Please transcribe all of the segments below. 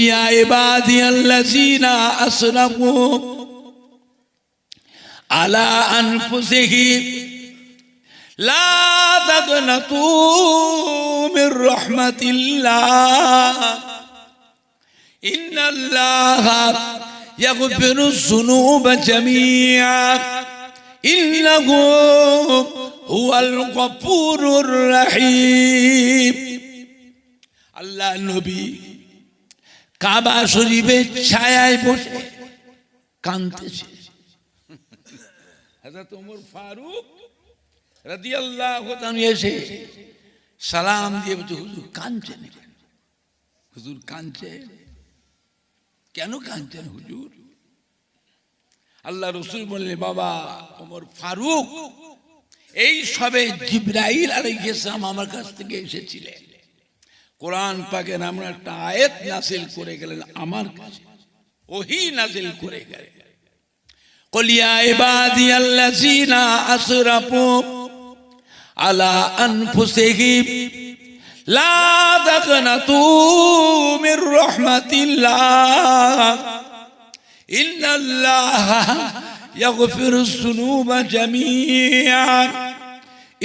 ইয়া ইবাদিয়াল্লাযীনা আসরাফু আলা আনফুসিহিম লা তাকনাতু মির রাহমাতিল্লাহ ইন্নাল্লাহা ইয়াগফিরুয যুনুবা জামিআ ইন্নাহু হুয়াল গফুরুর রহিম। আল্লাহ নবী কাবা শরীফের ছায়ায় বসে কাঁদতেছে। হযরত ওমর ফারুক রাদিয়াল্লাহু তাআলা এসে সালাম দিয়ে বলছে, হুজুর কাঁদছেন কেন? হুজুর কাঁদছেন কেন? কাঁদছেন হুজুর? আল্লাহ রাসূল বললেন, বাবা ওমর ফারুক, এই সবে জিবরাইল আলাইহিস সালাম আমার কাছ থেকে এসেছিলেন, কোরআন পাকের আমরা একটা আয়াত নাযিল করে গেলেন আমার কাছে, ওহী নাযিল করে গেলেন। কুল ইয়া ইবাদিয়াল্লাযীনা আসরাফু আলা আনফুসিহিম লা তাকনাতু মির রাহমাতিল্লাহ ইন্নাল্লাহা ইয়াগফিরুয যুনুবা জামিআ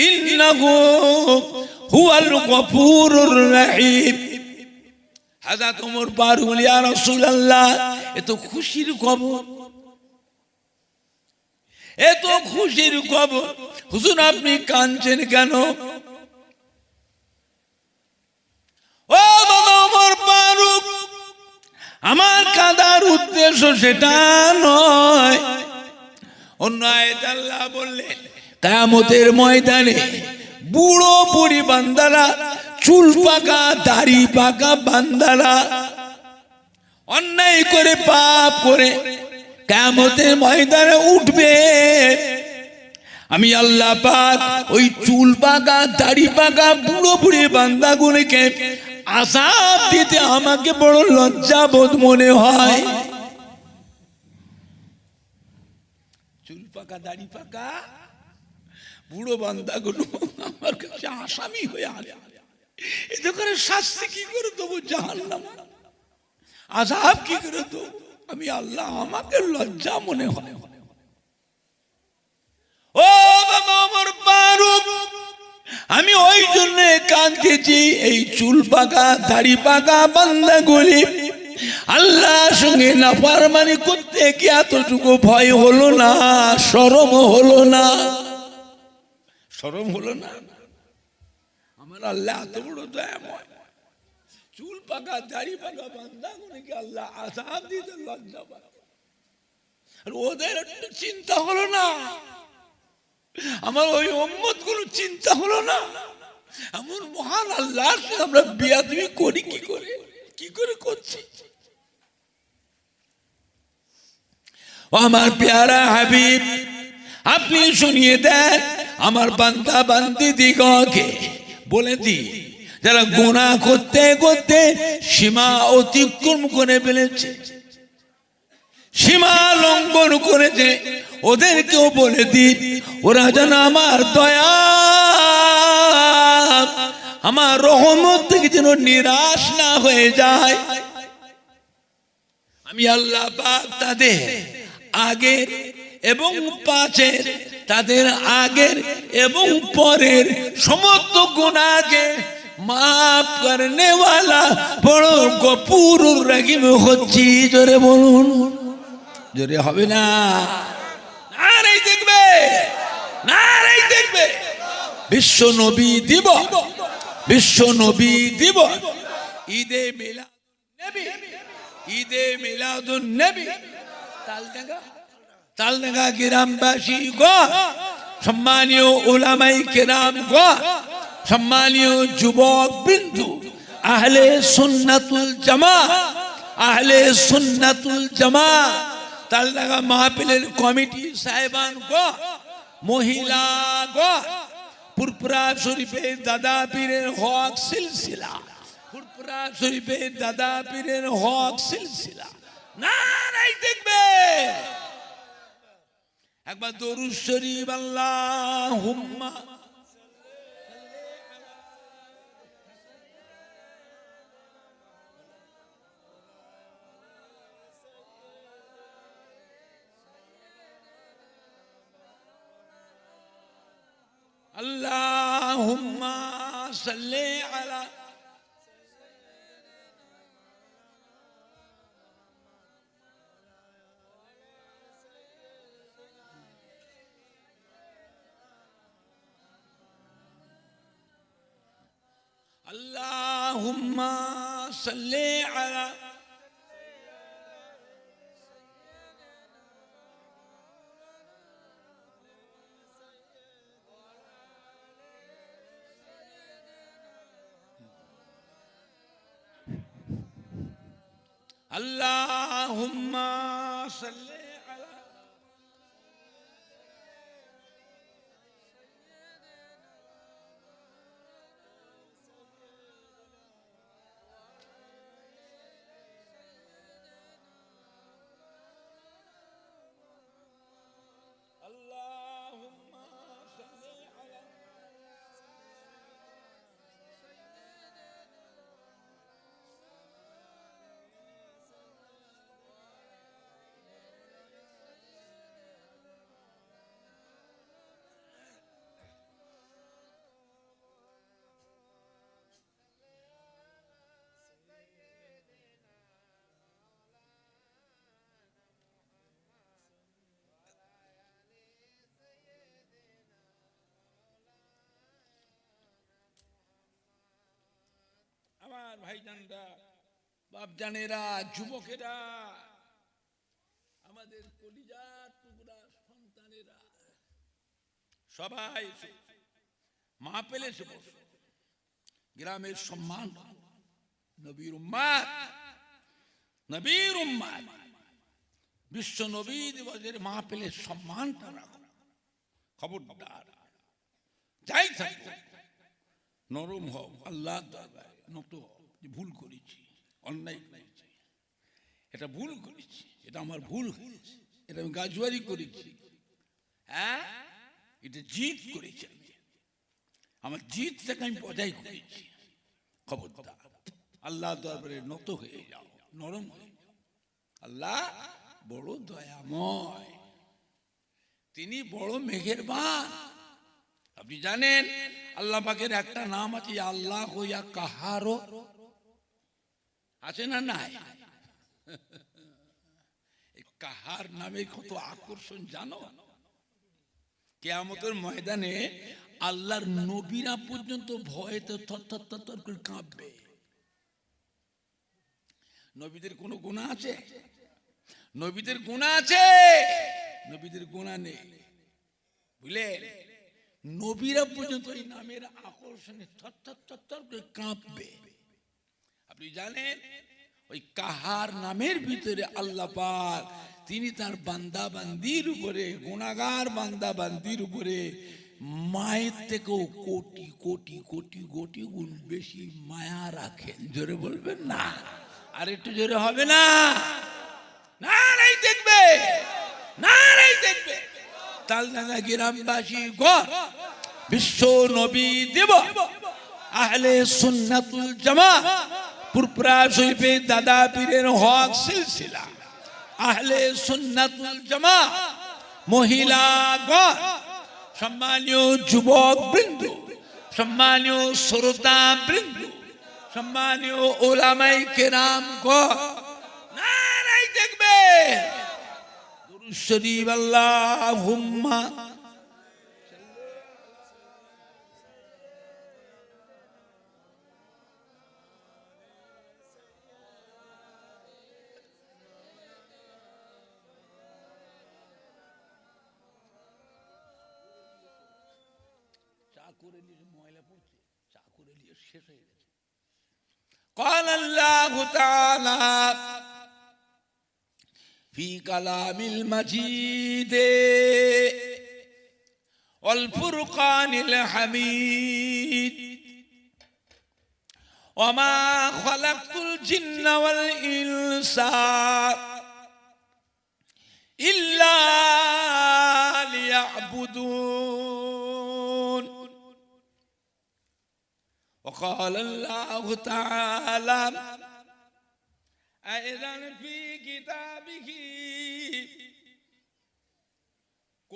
ইন্নাহু হুয়াল গফুরুর রহিম। হযরত ওমর ফারুক বলে, ইয়া রাসূলুল্লাহ, এত খুশির খবর, এত খুশির খবর, হুজুর আপনি কাঁদছেন কেন? ও বাবা ওমর ফারুক, আমার কাঁদার উদ্দেশ্য সেটা নয়। অন্য আয়াতে আল্লাহ বললেন, কিয়ামতের ময়দানে বুড়ো বুড়ি বান্দারা, চুল পাকা দাড়ি পাকা বান্দারা অন্যায় করে পাপ করে কিয়ামতের ময়দানে উঠবে। আমি আল্লাহ পাক ওই চুল পাকা দাড়ি পাকা বুড়ো বুড়ি বান্দাগুলোকে আযাব দিতে আমাকে বড় লজ্জাবোধ মনে হয়। চুল পাকা দাড়ি পাকা বুড়ো বান্দাগুলো আমার কাছে আসামি হয়ে আসে, এতে করে শাস্তি কি করে দেবো? জাহান্নাম, আযাব কি করে দেবো? আমি আল্লাহ, আমাকে লজ্জা মনে হয়। ও বাবা ওমর ফারুক, আমি ওই জন্য কাঁদতেছি, এই চুল পাকা দাড়ি পাকা বান্দাগুলি আল্লাহর সঙ্গে নাফরমানি করতে কি এতটুকু ভয় হলো না? শরম হলো না? শরম হলো না? আমার আল্লাহ এত বড় দয়াময়, চুল পাকা দাড়ি পাকা বান্দাগুলিকে আল্লাহ আযাব দিতে লজ্জা পায়, আর ওদের একটু চিন্তা হলো না? আমার ওই উম্মত গুলো চিন্তা হলো না? এমন মহান আল্লাহর সাথে আমরা বেয়াদবি করি কি করে? কি করে করছি? ও আমার পেয়ারা হাবিব, আপনি শুনিয়ে দেন আমার বান্দা বান্দি দিগকে, বলে দি যারা গুনাহ করতে করতে সীমা অতিক্রম করে ফেলেছে, সীমা লঙ্ঘন করেছে, ওদেরকেও বলে দি ওরা যেন আমার দয়া আমার রহমত থেকে যেন নিরাশ না হয়ে যায়। আমি আল্লাহ পাক তাদের আগের এবং পাঁচের, তাদের আগের এবং পরের সমস্ত গুনাহকে মাফ করনে ওয়ালা বড় গফুরুর রহিম হচ্ছি। জোরে বলুন, জোরে হবে না? নারাই দেখবে, নারাই দেখবে। বিশ্ব নবী দিবস, বিশ্ব নবী দিবস, ঈদে মিলাদ নবী, ঈদে মিলাদুন নবী। তালডাঙ্গা গ্রামবাসী গো, সম্মানীয় উলামায়ে কেরাম গো, সম্মানীয় যুবক বিন্দু, আহলে সুন্নাতুল জামাত, আহলে সুন্নাতুল জামাত, তালডাঙ্গা মাহফিলের কমিটি সাহেবান গো, মহিলা গো, ফুরফুরা শরীফের দাদা পীরের হক সিলসিলা, ফুরফুরা শরীফের দাদা পীরের হক সিলসিলা, নারাই দেখবে। একবার দরুদ শরীফ আল্লাহুম্মা আল্লাহুম্মা সাল্লি আলা আল্লাহুম্মা সাল্লি আলা আল্লাহুম্মা সাল্লি আলা আল্লাহুম্মা সাল্লি আলা আমার ভাইজানরা, বাপজানেরা, যুবকেরা, আমাদের কলিজার টুকরা সন্তানেরা, সবাই মাহফিলে এসে বসো। গ্রামের সম্মান, নবীর উম্মাত, নবীর উম্মাত, বিশ্ব নবী দিবসের মাহফিলের সম্মানটা রাখো। খবরদার যাই থাকো নরম হও, আল্লাহর দরবারে নত হও। ভুল করেছি, অন্যায় করেছি, এটা ভুল করেছি, এটা আমার ভুল হয়েছে, এটা আমি গাজুয়ারি করেছি, হ্যাঁ এটা জিদ করেছি, আমি আমার জিদটাকে আমি বজায় করেছি। খবরদার আল্লাহর দরবারে নত হয়ে যাও, নরম হয়ে যাও। আল্লাহ বড় দয়াময়, তিনি বড় মেহেরবান। আপনি জানেন আল্লাহ পাকের একটা নাম আছে আল্লাহ ইয়া কাহারো, আছে না নাই? কাহার নামে কত আকর্ষণ জানো? কিয়ামতের ময়দানে আল্লাহর নবীরা পর্যন্ত ভয়েতে থরথর করে কাঁপবে। নবীদের কোনো গুনাহ আছে? নবীদের গুনাহ আছে? নবীদের গুনাহ নেই, বুঝলেন? নবীরা পর্যন্ত এই নামের আকর্ষণে থরথর করে কাঁপবে। আপনি জানেন ওই কাহার নামের ভিতরে আল্লাহ পাক তিনি তার বান্দা বান্দির উপরে, গুনাহগার বান্দা বান্দির উপরে মায়ের থেকেও কোটি কোটি কোটি কোটি গুণ বেশি মায়া রাখেন। জোরে বলবেন না? আর একটু জোরে হবে না? না নাই দেখবে, না নাই দেখবে। তালডাঙ্গা গ্রামবাসী গড় বিশ্ব নবী দেব আহলে সুন্নাতুল জামাত পুরপুরা শরীফে দাদা পীরের হক সিলসিলা আহলে সুন্নাতুল জামাত মহিলা গণ, সম্মানীয় যুবক বৃন্দ, সম্মানীয় শ্রোতা বৃন্দ, সম্মানীয় ওলামায়ে কেরাম গণ, নারাই দেখবে দুরূদ শরীফ আল্লাহুম্মা قال الله تعالى في كلام المجيد والفرقان الحميد وما خلقت الجن والإنس إلا ليعبدون وقال الله تعالى أيضا في كتابه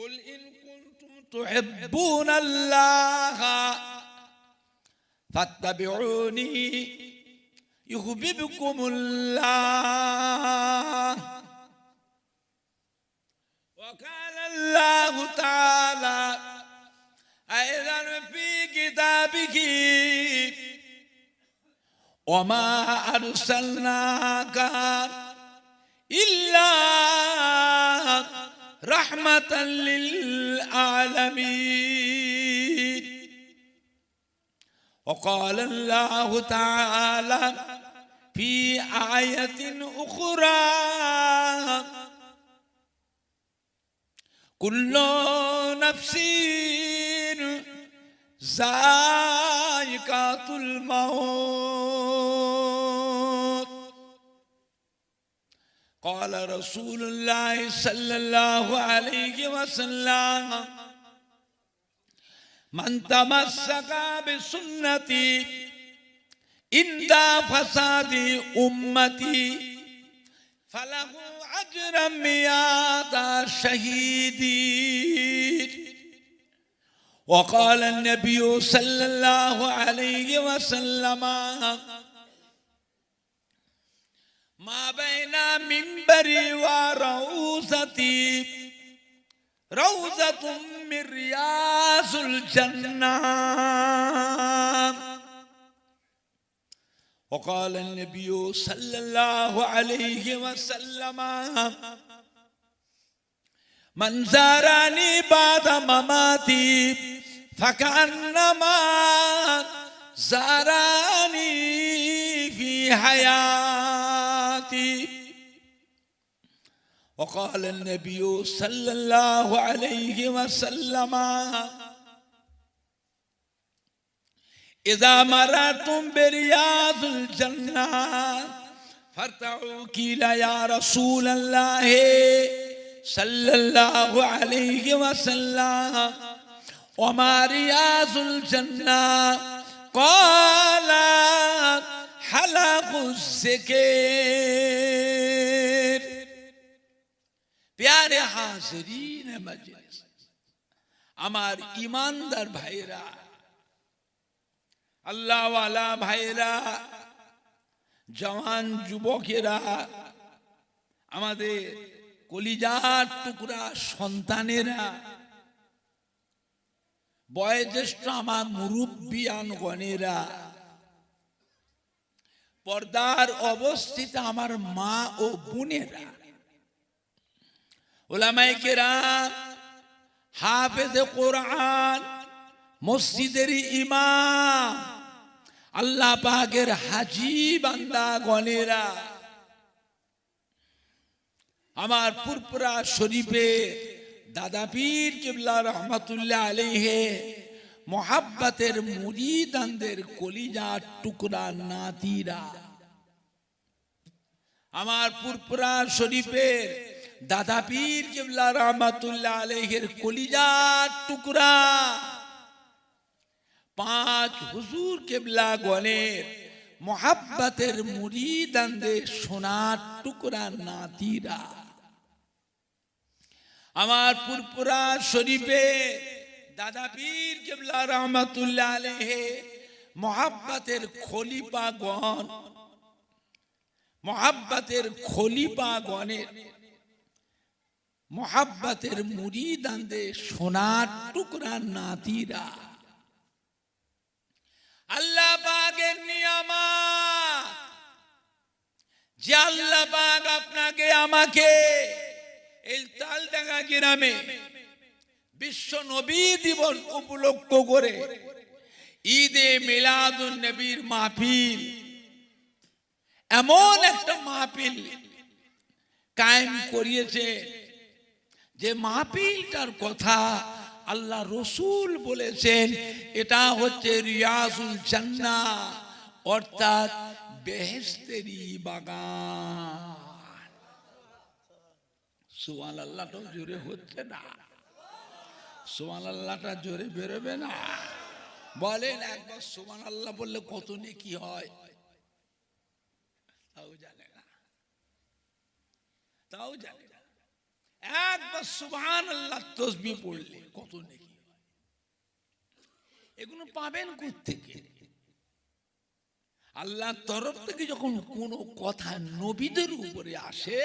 কুল ইন কুনতুম তুহিব্বুনাল্লাহ ফাত্তাবিউনি ইউহিব্বুকুমুল্লাহ ওয়া ক্বালা আল্লাহু তাআলা আইযান ফি কিতাবিহি ওয়া মা আরসালনাকা ইল্লা রাহমাতাল লিল আলামিন وقال الله تعالى في آية أخرى كل نفس ذائقة الموت قال رسول الله صلى الله عليه وسلم من تمسك بسنتي عند فساد أمتي فله أجر 100 شهيد وقال النبي صلى الله عليه وسلم ما بين منبري وروضتي روضة من رياض الجنة وقال النبي صلى الله عليه وسلم من زارني بعد مماتي فكأنما زارني في حياتي وقال النبي صلى الله عليه وسلم إذا مررتم برياض الجنة فارتعوا قيل يا رسول الله صلى الله عليه وسلم وما رياض الجنة قال حلق الذكر प्यारे हाज़रीन मजलिस আমার ईमानदार भाईरा আল্লাহ ওয়ালা ভাইরা জওয়ান যুবকেরা আমাদের কলিজার টুকরা সন্তানেরা বয়োজ্যেষ্ঠ আমার মুরব্বিয়ানগণেরা পর্দার অবস্থিত আমার মা ও বোনেরা উলামায়ে কেরাম হাফেজে কোরআন মসজিদের ইমাম আল্লাহ পাকের হাজী বান্দা গণেরা আমার পুরপুরা শরীফে দাদা পীর কিবলা রহমাতুল্লাহ আলাইহি মোহাব্বতের মুরিদানদের কলিজার টুকরা নাতিরা আমার পুরপুরা শরীফের দাদা পীর কিবলা রহমাতুল্লাহ আলাইহির কলিজার টুকরা পাঁচ হুজুর কিবলা গণের মোহাব্বতের মুরিদানদের সোনার টুকরা নাতিরা আমার পুরপুরা শরীফে দাদা পীর কিবলা রহমাতুল্লাহ আলাইহি মোহাব্বতের খলিফাগণ মোহাব্বতের খলিফাগণের মোহাব্বতের মুরিদানদের সোনার টুকরা নাতিরা আল্লাহ পাকের নিয়ামত যে আল্লাহ পাক আপনাকে আমাকে এই তালডাঙ্গা গ্রামে বিশ্ব নবী দিবস উপলক্ষ করে ঈদে মিলাদুন নবীর মাহফিল এমন একটা মাহফিল কায়েম করিয়েছে যে মাহফিলটার কথা আল্লাহ রসুল বলেছেন এটা হচ্ছে রিয়াজুল জান্নাহ অর্থাৎ বেহেশতেরই বাগান। সুবহানাল্লাহটা জোরে হচ্ছে না, সুবহানাল্লাহটা জোরে বেরোবে না। বলেন একবার সুবহানাল্লাহ বললে কত নেকি হয় তাও জানে না, তাও জানে না। একবার সুবহানাল্লাহ তাসবিহ পড়লে কত নেকি। এগুলো পাবেন কোত্থেকে? আল্লাহর তরফ থেকে যখন কোনো কথা নবীদের উপরে আসে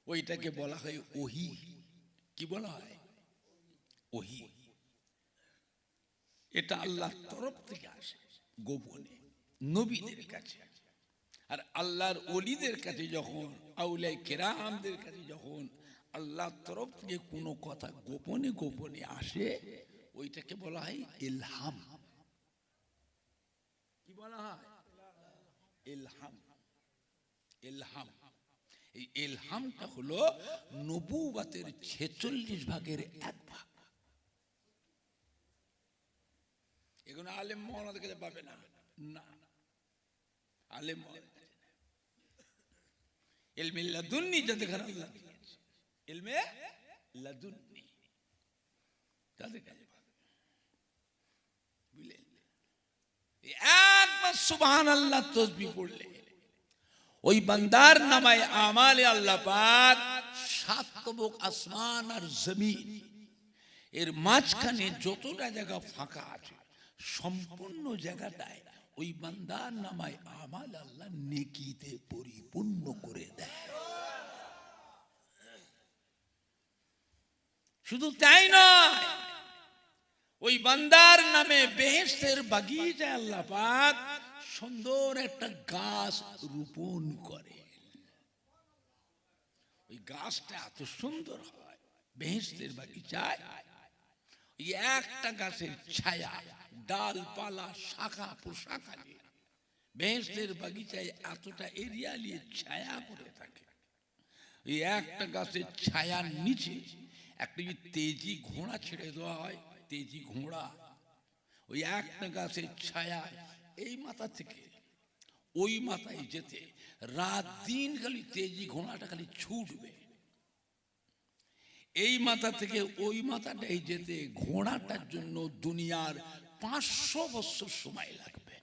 ওইটাকে বলা হয় ওহী। কি বলা হয়? ওহী। এটা আল্লাহর তরফ থেকে আসে গোপনে নবীদের কাছে। আর আল্লাহর ওলিদের কাছে যখন, আউলিয়া কেরামদের কাছে যখন আল্লাহর তরফ থেকে কোনো কথা গোপনে গোপনে আসে ওইটাকে বলা হয় ইলহাম। কি বলা হয়? ইলহাম। ইলহাম। এই ইলহামটা হলো নবুয়তের 46 ভাগের 1 ভাগ। এগুলো আলেম মাওলানাদের কাছে পাবে না। না, আলেম ইলমে লাদুন্নি যাদের কাছে আল্লাহ দিয়েছে, ইলমে লাদুন্নি তাদের কাছে পাবে। বুঝলেন? একবার সুবহানাল্লাহ তাসবিহ পড়লে ওই বান্দার নামায় আমালে আল্লাহ পাক 7 তবক আসমান আর জমিন এর মাঝখানে যতটা জায়গা ফাঁকা আছে সম্পূর্ণ জায়গাটায় ওই বান্দার নামায় আমাল আল্লাহ নেকিতে পরিপূর্ণ করে দেয়। শুধু তাই নয়, ওই বান্দার নামে বেহেশতের বাগিচায় আল্লাহ পাক সুন্দর একটা গাছ রোপণ করে। ওই গাছটা এত সুন্দর হয় বেহেশতের বাগিচায়। ওই একটা গাছের ছায়া, ডালপালা, শাখা প্রশাখা নিয়ে বেহেশতের বাগিচায় এতটা এরিয়া নিয়ে ছায়া করে থাকে। ওই একটা গাছের ছায়ার নিচে একটা যদি তেজি ঘোড়া ছেড়ে দেওয়া হয়, তেজি ঘোড়া ওই একটা গাছের ছায়া এই মাথা থেকে ওই মাথায় যেতে রাত দিন খালি তেজি ঘোড়াটা খালি ছুটবে। এই মাথা থেকে ওই মাথাটাই যেতে ঘোড়াটার জন্য দুনিয়ার 500 বছর সময় লাগবে।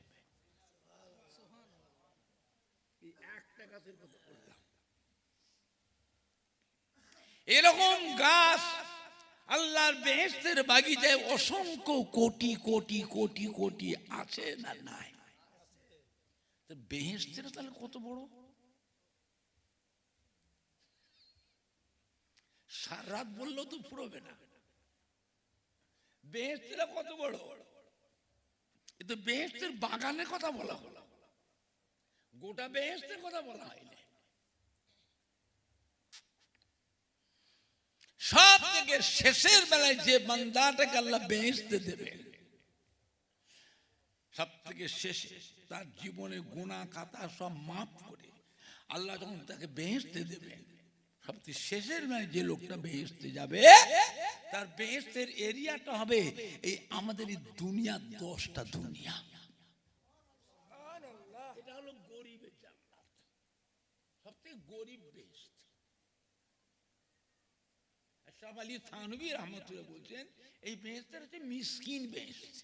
এরকম গাছ আল্লাহর বেহেশতের বাগিচায় অসংখ্য কোটি কোটি কোটি কোটি আছে না নাই? বেহেশতের তাহলে কত বড়? সারা রাত বললেও তো ফুরবে না। বেহেশতের কত বড়? এ তো বেহেশতের বাগানের কথা বলা হলো, গোটা বেহেশতের কথা বলা হয়নি। সব থেকে শেষের বেলায় যে বান্দাটাকে আল্লাহ বেহেশতে দেবেন, সব থেকে শেষে তার জীবনে গুনাহ খাতা সব মাফ করে আল্লাহ যখন তাকে বেহেশতে দেবেন, সবচেয়ে শেষের বেলায় যে লোকটা বেহেশতে যাবে তার বেহেশতের এরিয়াটা হবে এই আমাদের এই দুনিয়া 10টা দুনিয়া। এটা হলো গরিবের জান্নাত, সবথেকে গরিব বেহেশত। আশরাফ আলী থানভী রাহমাতুল্লাহ বলছেন এই বেহেশতের হচ্ছে মিসকিন বেহেশত।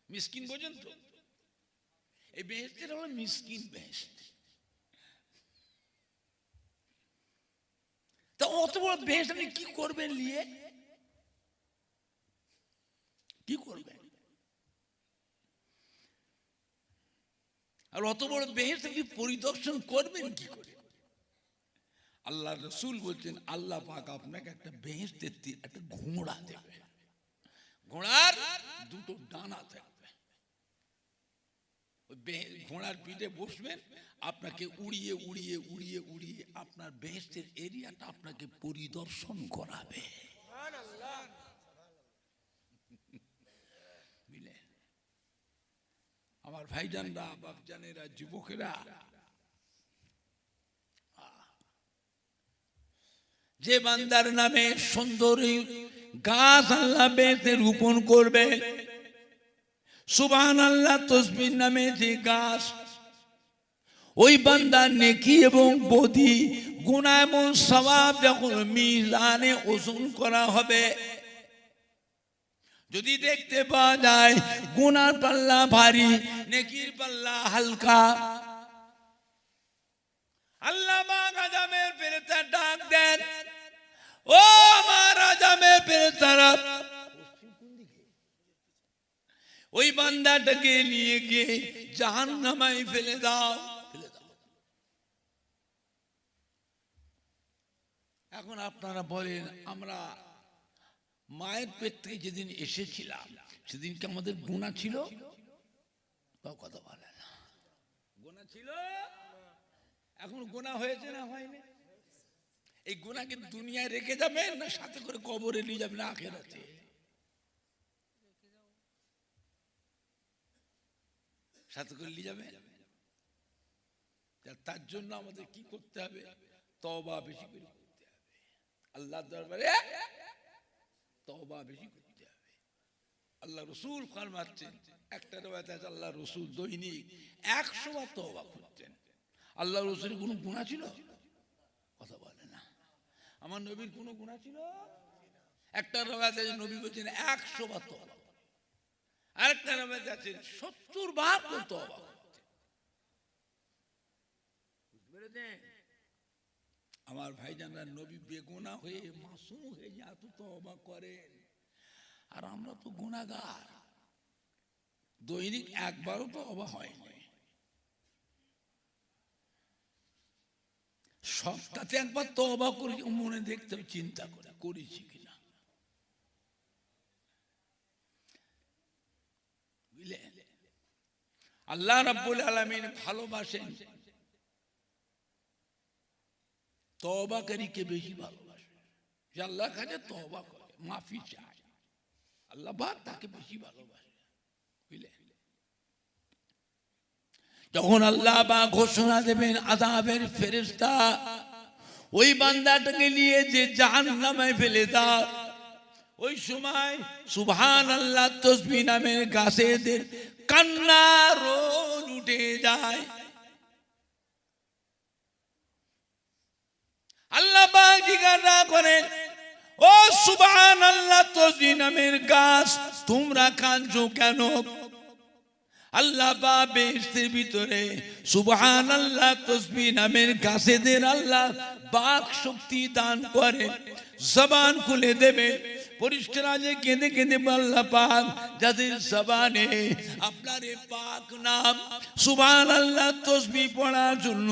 মিসকিন বোঝেন তো? এই বেহেশতের হলো মিসকিন বেহেশত। তা অত বড় বেহেশত আপনি কি করবেন নিয়ে? কি করবেন? আর অত বড় বেহেশত আপনি পরিদর্শন করবেন কি করে? আল্লাহ রাসূল বলছেন আল্লাহ পাক আপনাকে একটা বেহেশতের একটা ঘোড়া দেবে। ঘোড়ার 2টো ডানা থাকবে। ওই ঘোড়ার পিঠে বসবেন, আপনাকে উড়িয়ে উড়িয়ে উড়িয়ে উড়িয়ে আপনার বেহেশতের এরিয়াটা আপনাকে পরিদর্শন করাবে। আমার ভাইজানরা, বাপজানেরা, যুবকেরা, যে বান্দার নামে সুন্দরী গাছ আল্লাহ বেহেশতে রোপণ করবে, সুবহানাল্লাহ তাসবিহ নামে যে গাছ, ওই বান্দার নেকি এবং বদি, গুনাহ এবং সওয়াব যখন মিজানে ওজন করা হবে, যদি দেখতে পাওয়া যায় গুনার পাল্লা ভারী, নেকির পাল্লা হালকা, আল্লাহ পাক আদমের ফেরেশতা ডাক দেন, ওই বান্দাটাকে নিয়ে গিয়ে জাহান্নামায় ফেলে দাও। এখন আপনারা বলেন, আমরা মায়ের পেট থেকে যেদিন এসেছিলাম সেদিন কি আমাদের গুনাহ ছিল? কথা বলে না, গুনাহ ছিল? এখন গুনাহ হয়েছে না হয়নি? এই গুনাহকে দুনিয়ায় রেখে যাবেন না সাথে করে কবরে নিয়ে যাবেন আখিরাতে? সাথে করে নিয়ে যাবেন। তার জন্য আমাদের কি করতে হবে? তওবা বেশি করে করতে হবে, আল্লাহর দরবারে তওবা বেশি করতে হবে। আল্লাহ রাসূল ফরমাচ্ছেন, একটা riwayat আছে আল্লাহ রাসূল দৈনিক 100 বার তওবা করতেন। আল্লাহ রাসূলের কোনো গুনাহ ছিল? কথা বলে না। আমার নবীর কোনো গুনাহ ছিল? একটা riwayat আছে নবী বলেছেন 100 বার তওবা, আরেকটা riwayat আছে 70 বার তওবা করতেন। বুঝতে পেরেছেন? আমার ভাইজানরা, নবী বেগুনাহ হয়ে মাসুম হয়ে এত তওবা করেন, আর আমরা তো গুনাহগার, দৈনিক একবারও তওবা হয়নি। সপ্তাহে একবার তওবা করি, মনে দেখতে হবে, চিন্তা করে করেছি কিনা। বুঝলেন? আল্লাহ রাব্বুল আলামিন ভালোবাসেন তওবাকারীকে বেশি ভালোবাসেন। যে আল্লাহর কাছে তওবা করে, মাফি চায়, আল্লাহ পাক তাকে বেশি ভালোবাসে। বুঝলেন? যখন আল্লাহ পাক ঘোষণা দেবেন আযাবের ফেরেশতা ওই বান্দাটাকে নিয়ে যে জাহান্নামে ফেলে দাও, ওই সময় সুবহানাল্লাহ তাসবিহ নামের গাছেদের কান্না রোল উঠে যায়। আল্লাহ পাক জিজ্ঞাসা করেন, ও সুবহানাল্লাহ তাসবিহ নামের গাছ, তোমরা কাঁদছো কেন? আল্লাহ পাক বেহেশতের ভিতরে সুবহানাল্লাহ তাসবিহ নামের গাছেদের আল্লাহ বাক শক্তি দান করে, জবান খুলে দেবে, পরিষ্কার আজে কেঁদে কেঁদে আল্লাহ পাক যাদের জবানে আপনার এই পাক নাম সুবহানাল্লাহ তাসবিহ পড়ার জন্য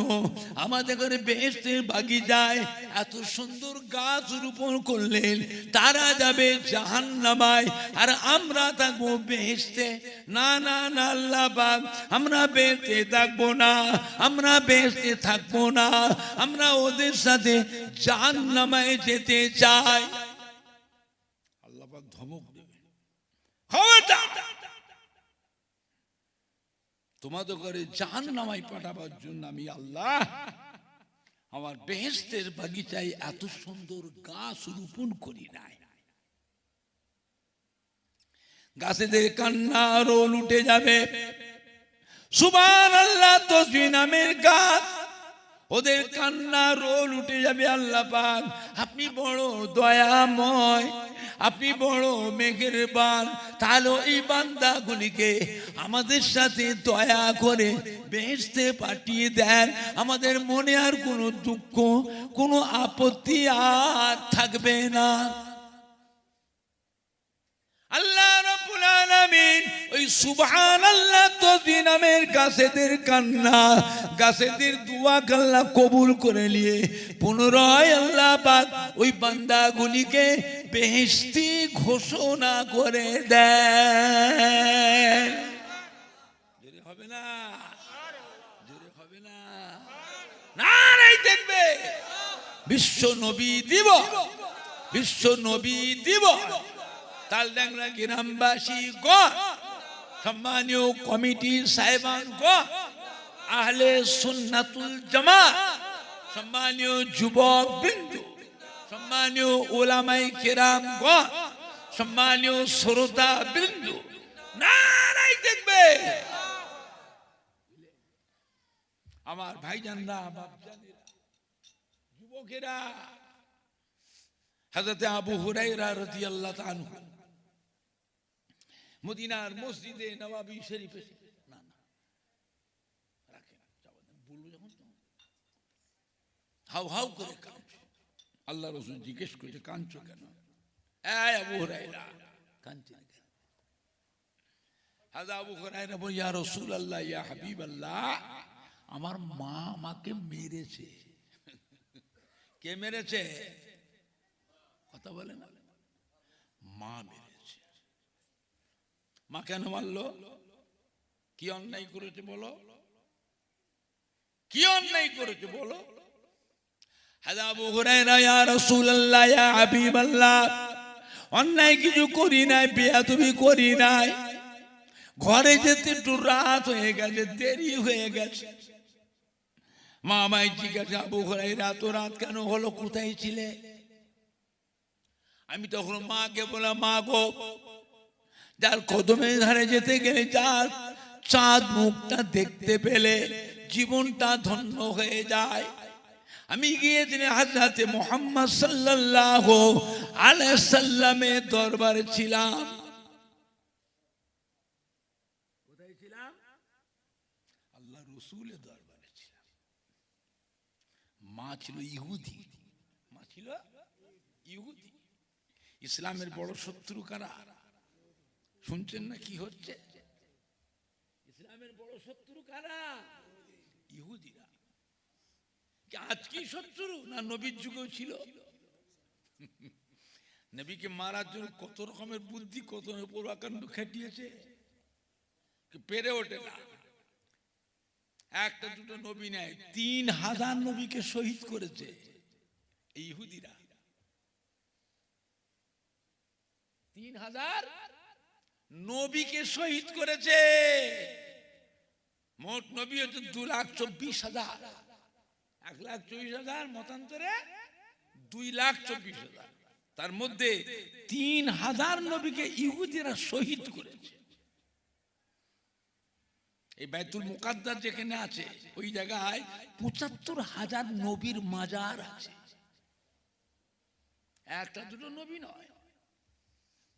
আমাদের ঘরে বেহেশতের বাগিচায় এত সুন্দর গাছ রোপণ করলেন, তারা যাবে জাহান্নামায় আর আমরা থাকবো বেহেশতে। না না না, আল্লাহ পাক আমরা বেহেশতে থাকবো না, আমরা বেহেশতে থাকবো না, আমরা ওদের সাথে জাহান্নামায় যেতে চাই। আল্লাহ পাক ধমক দেবে, খবরদার, তোমাদের ঘরে জাহান্নামায় পাঠাবার জন্য আমি আল্লাহ আমার বেহেশতের বাগিচায় এত সুন্দর গাছ রোপণ করি নাই। গাছেদের কান্না রোল উঠে যাবে, সুবহানাল্লাহ তাসবিহ নামের গাছ, ওদের কান্না রোল উঠে যাবে। আল্লাহ পাক আপনি বড় দয়াময়, আপনি বড় মেহেরবান, তাহলে এই বান্দাগুলিকে আমাদের সাথে দয়া করে বেহেশতে পাঠিয়ে দেন, আমাদের মনে আর কোনো দুঃখ কোনো আপত্তি আর থাকবে না। আল্লাহ রাব্বুল আলামিন ওই সুবহানাল্লাহ তাসবিহ নামের গাছেদের কান্না, গাছেদের দোয়া আল্লাহ কবুল করে নিয়ে পুনরায় আল্লাহ পাক ওই বান্দাগুলিকে বেহেশতি ঘোষণা করে দেন। জোরে হবে না? জোরে হবে না? নারায়ে তাকবীর! বিশ্ব নবী দিবস, বিশ্ব নবী দিবস তালডাংরা গ্রামবাসী গণ, সম্মানীয় কমিটি সাহেবান গণ, আহলে সুন্নাতুল জামাত, সম্মানীয় যুবক বিন্দু, সম্মানীয় ওলামায়ে কেরাম গণ, সম্মানীয় শ্রোতা বিন্দু, নারায়ে তাকবীর! আমার ভাইজানরা, বাপজানেরা, যুবকেরা, হযরত আবু হুরায়রা রাদিয়াল্লাহু তাআলা আনহু মদিনার মসজিদে নববী শরীফে, না না রাখেন, বলবো যখন হাউ হাউ করে কাঁদছে। আল্লাহ রাসূল জিজ্ঞেস করেছে, কাঁদছো কেন? এই আবু হুরায়রা, কাঁদছেন কেন? হাজা আবু হুরায়রা বলে, ইয়া রাসূলুল্লাহ, ইয়া হাবিবাল্লাহ, আমার মা আমাকে মেরেছে। কে মেরেছে? কথা বলে না, মা মেরেছে। মা কেন মারলো? কি অন্যায় করেছে বলো? কি অন্যায় করেছে বলো? হাজা আবু হুরায়রা, ইয়া রাসূলুল্লাহ, ইয়া হাবিবাল্লাহ, অন্যায় কিছু করি নাই, বেয়াদবি করি নাই। ঘরে যেতে একটু রাত হয়ে গেছে, দেরি হয়ে গেছে। মা আমায় জিজ্ঞাসা, আবু হুরায়রা এত রাত কেন হলো, কোথায় ছিলে? আমি তখন মাকে বললাম, মা গো, যার কদমের ধারে যেতে গেলে যার চাঁদ মুখটা দেখতে পেলে জীবনটা ধন্য হয়ে যায়। আমি গিয়েছিলাম হযরত মুহাম্মদ সাল্লাল্লাহু আলাইহি সাল্লামের দরবারে ছিলাম। কোথায় ছিলাম? আল্লাহ রাসূলের দরবারে ছিলাম। মা ছিল ইহুদি। মা ছিল ইহুদি। ইসলামের বড় শত্রু কারা? শুনছেন না কি হচ্ছে? ইসলামের বড় শত্রু কারা? ইহুদিরা। আজ কি শত্রু না নবীর যুগেও ছিল? নবীকে মারার জন্য কত রকমের বুদ্ধি, কত পূর্বাকাণ্ড খাটিয়েছে, পেরে ওঠে না। একটা দুটো নবী নেয়, 3000 নবীকে শহীদ করেছে এই ইহুদিরা। 3000 নবীকে শহীদ করেছে। মোট নবী হচ্ছে 2,24,000। 1,24,000 মতান্তরে 2,24,000। তার মধ্যে 3000 নবীকে ইহুদিরা শহীদ করেছে। এই বাইতুল মুকাদ্দাস যেখানে আছে ওই জায়গায় 75,000 নবীর মাজার আছে। একটা দুটো নবী নয়,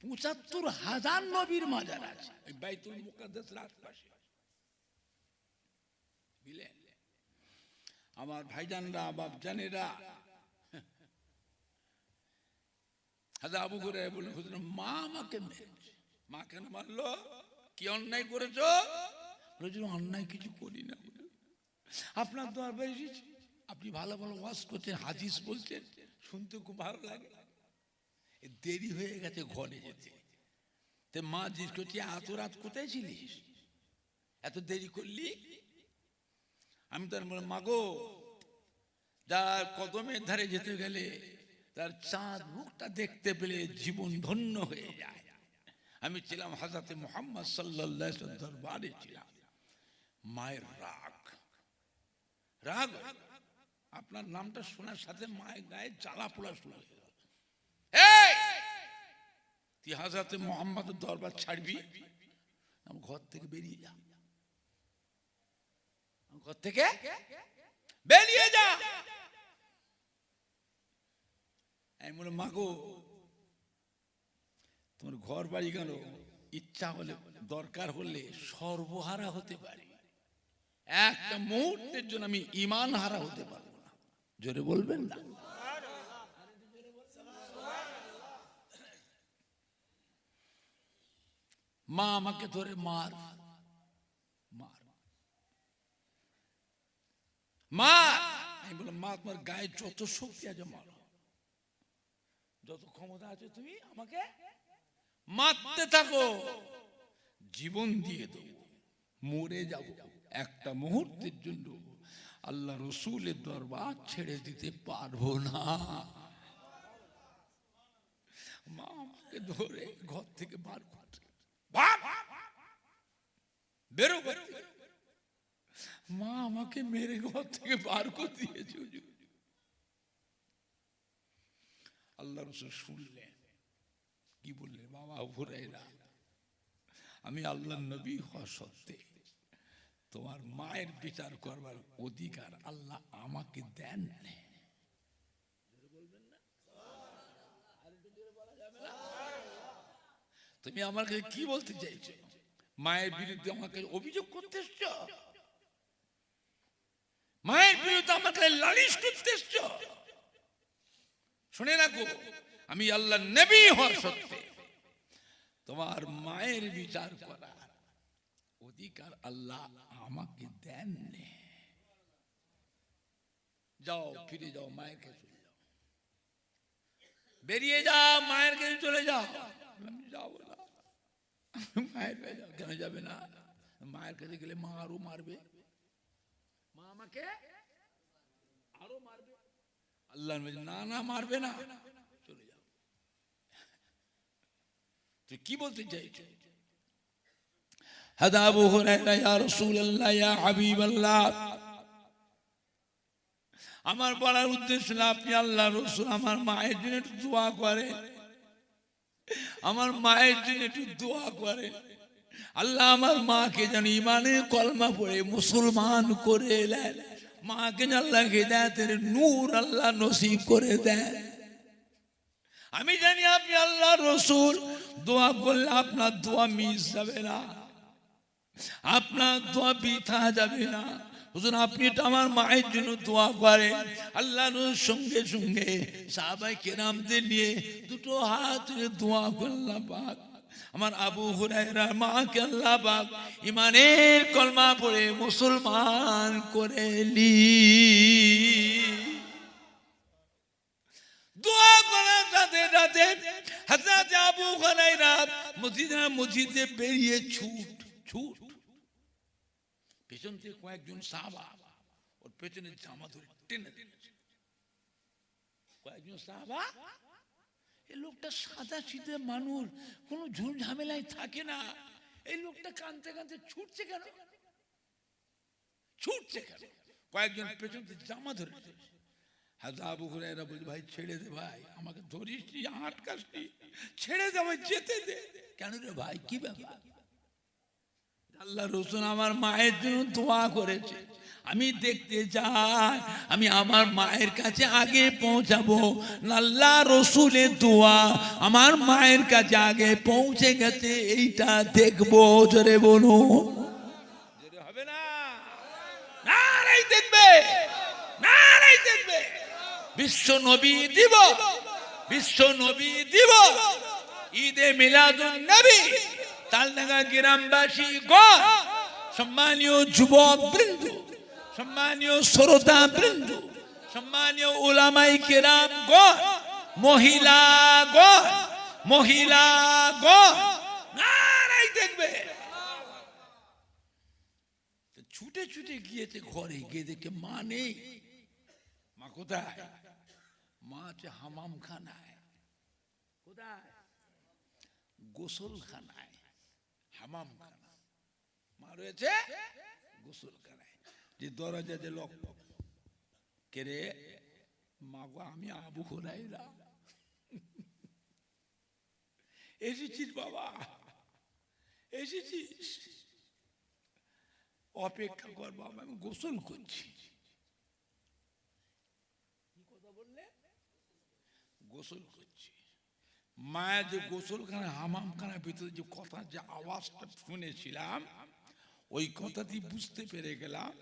75,000 নবীর মাজার আছে এই বাইতুল মুকাদ্দাসের আশপাশে। বুঝলেন আমার ভাইজানরা, বাপজানেরা? হাজা আবু হুরায়রা বলে, হুজুর মা আমাকে মেরেছে। মা কেন মারলো? কি অন্যায় করেছো? হুজুর অন্যায় কিছু করি না, আপনার দরবারে এসেছি, আপনি ভালো ভালো ওয়াজ করছেন, হাদিস বলছেন, শুনতে খুব ভালো লাগে। দেরি হয়ে গেছে ঘরে যেতে। তো মা জিজ্ঞেস করছে, এত রাত কোথায় ছিলিস, এত দেরি করলি? আমি তার বললাম, মাগো, যার কদমের ধারে যেতে গেলে তার চাঁদ মুখটা দেখতে পেলে জীবন ধন্য হয়ে যায়। আমি ছিলাম হযরত মুহাম্মদ সাল্লাল্লাহু আলাইহি ওয়াসাল্লাম দরবারে ছিলাম। মায়ের রাগ, রাগ, আপনার নামটা শোনার সাথে মায়ের গায়ে জ্বালা পোড়া শুরু হয়ে গেল। এই তুই হযরত মুহাম্মদের দরবার ছাড়বি? আমি ঘর থেকে বেরিয়ে যা, ঘর থেকে বেরিয়ে যা। আমি বললাম, মাগো, তোমার ঘর বাড়ি গেল, ইচ্ছা হলে, দরকার হলে সর্বহারা হতে পারি, একটা মুহূর্তের জন্য আমি ঈমান হারা হতে পারবো না। জোরে বলবেন না? মা আমাকে ধরে মার মার মার। আমি বললাম, মা, তোমার গায়ে যত শক্তি আছে মারো, যত ক্ষমতা আছে তুমি আমাকে মারতে থাকো, জীবন দিয়ে দেবো, মরে যাব, একটা মুহূর্তের জন্য আল্লাহ রসুলের দরবার ছেড়ে দিতে পারবো না। মা আমাকে ধরে ঘর থেকে বার করতে, বেরো, মা আমাকে মেরে ঘর থেকে বার করে দিয়েছে। আল্লাহ রসুল শুনলেন, কি বললেন? বাবা হুরায়রা, আমি আল্লাহ নবী হওয়া সত্ত্বে তোমার মায়ের বিচার করবার অধিকার আল্লাহ আমাকে দেন। তুমি আমাকে কি বলতে চাইছো? মায়ের বিরুদ্ধে আমাকে অভিযোগ করতে এসছো? মায়ের বিরুদ্ধে আমাকে লালিশ করতে এসছো? শুনে রাখো, আমি আল্লাহ নবী হওয়া সত্ত্বে তোমার মায়ের বিচার করা অধিকার আল্লাহ আমাকে দেননি। যাও, ফিরে যাও, মায়ের কাছে চলে যাও, বেরিয়ে যাও, মায়ের কাছে চলে যাও। যাবো না, মায়ের কাছে যাও। কেন যাবে না? মায়ের কাছে গেলে মা আরো মারবে, মা আমাকে আরো মারবে। আল্লাহ না না, মারবে না, চলে যাও। তুই কি বলতে চাইছ? হাদা আবু হুরায়রা, ইয়া রাসূলুল্লাহ, ইয়া হাবিবাল্লাহ, আমার বলার উদ্দেশ্য হলো আপনি আল্লাহ রসুল আমার মায়ের জন্য একটু দোয়া করেন, আমার মায়ের জন্য একটু দোয়া করেন। আল্লাহ আমার মাকে যেন ইমানের কলমা পড়ে মুসলমান করে দেন, মাকে আল্লাহ হিদায়াতের নূর আল্লাহ নসিব করে দেন। আমি জানি আপনি আল্লাহ রসুল, দোয়া করলে আপনার দোয়া মিস যাবে না, আপনার দোয়া বৃথা যাবে না। হুজুর আপনি তো আমার মায়ের জন্য দোয়া করেন। আল্লাহর সঙ্গে সঙ্গে সাহাবায়ে কেরামদের নিয়ে দুটো হাত তুলে দোয়া করলাম, পাক আমার আবু হুরায়রার মাকে আল্লাহ পাক ইমানের কলমা পড়ে মুসলমান করে নি। দোয়া করার সাথে সাথে হযরত আবু হুরায়রা মসজিদে বেরিয়ে ছুট, পেছন থেকে কয়েকজন সাহাবা ওর পেছনে জামা ধরে টেনে দিয়েছে। কয়েকজন সাহাবা, এই লোকটা সাদা সিধে মানুষ, কোন ঝুল ঝামেলায় থাকে না, এই লোকটা কাঁদতে কাঁদতে ছুটছে কেন? কয়েকজন পেছন থেকে জামা ধরে। হযরত আবু হুরায়রা বলে, ভাই ছেড়ে দে, ভাই আমাকে ধরিস নি, আটকাস নি, ছেড়ে দে, আমায় যেতে দে। কেন রে ভাই, কি ব্যাপার? আল্লাহ রসুল আমার মায়ের জন্য দোয়া করেছে, আমি দেখতে চাই আমি আমার মায়ের কাছে আগে পৌঁছাবো। আল্লাহ রসুলের দোয়া আমার মায়ের কাছে আগে পৌঁছে গেছে, এইটা দেখবো। জোরে বলুন, হবে না? নারাই দেখবে, নারাই দেখবে। বিশ্ব নবী দিবস, বিশ্ব নবী দিবস, ঈদে মিলাদুন নবী, তালডাঙ্গা গ্রামবাসী গণ, সম্মানীয় যুবক বৃন্দ, সম্মানীয় শ্রোতা বৃন্দ, সম্মানীয় উলামাই কেরাম গণ, মহিলা গণ, মহিলা গণ, নারাই দেখবে। ছুটে ছুটে গিয়েছে ঘরে, গিয়ে দেখে মা নেই। মা কোথায়? মা আছে হামাম খানায়। কোথায়? গোসলখানায়, হামাম খানা। মা রয়েছে গোসলখানায়। যে দরজা যে লক, কে রে? মা গো, আমি আবু হুরায়রা এসেছিস বাবা, এসেছিস? অপেক্ষা কর বাবা, আমি গোসল করছি। কি কথা বললে? গোসল করছি। মায়ের যে গোসলখানা হামামখানার ভিতরে যে কথা, যে আওয়াজটা শুনেছিলাম, ওই কথাটি বুঝতে পেরে গেলাম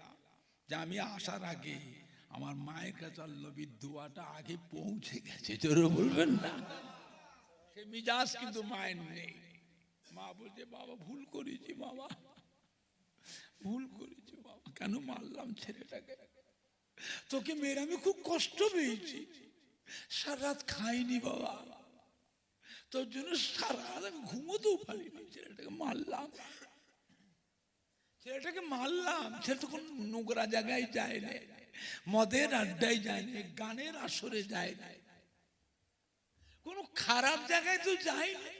যে আমি আসার আগে আমার মায়ের কাছে নবীর দোয়াটা আগে পৌঁছে গেছে। জোরে বলবেন না? সে মিজাজ কিন্তু মায়ের নেই। মা বলছে, বাবা ভুল করেছি, বাবা ভুল করেছি, বাবা কেন মারলাম ছেলেটাকে? তোকে মেরে আমি খুব কষ্ট পেয়েছি, সারা রাত খাইনি বাবা, তোর জন্য সারা রাত আমি ঘুমোতেও পারিনি, ছেলেটাকে মারলাম, ছেলেটাকে মারলাম। ছেলে তো কোনো নোংরা জায়গায় যায় না, মদের আড্ডায় যায় না, গানের আসরে যায় না, কোনো খারাপ জায়গায় তো যায় না।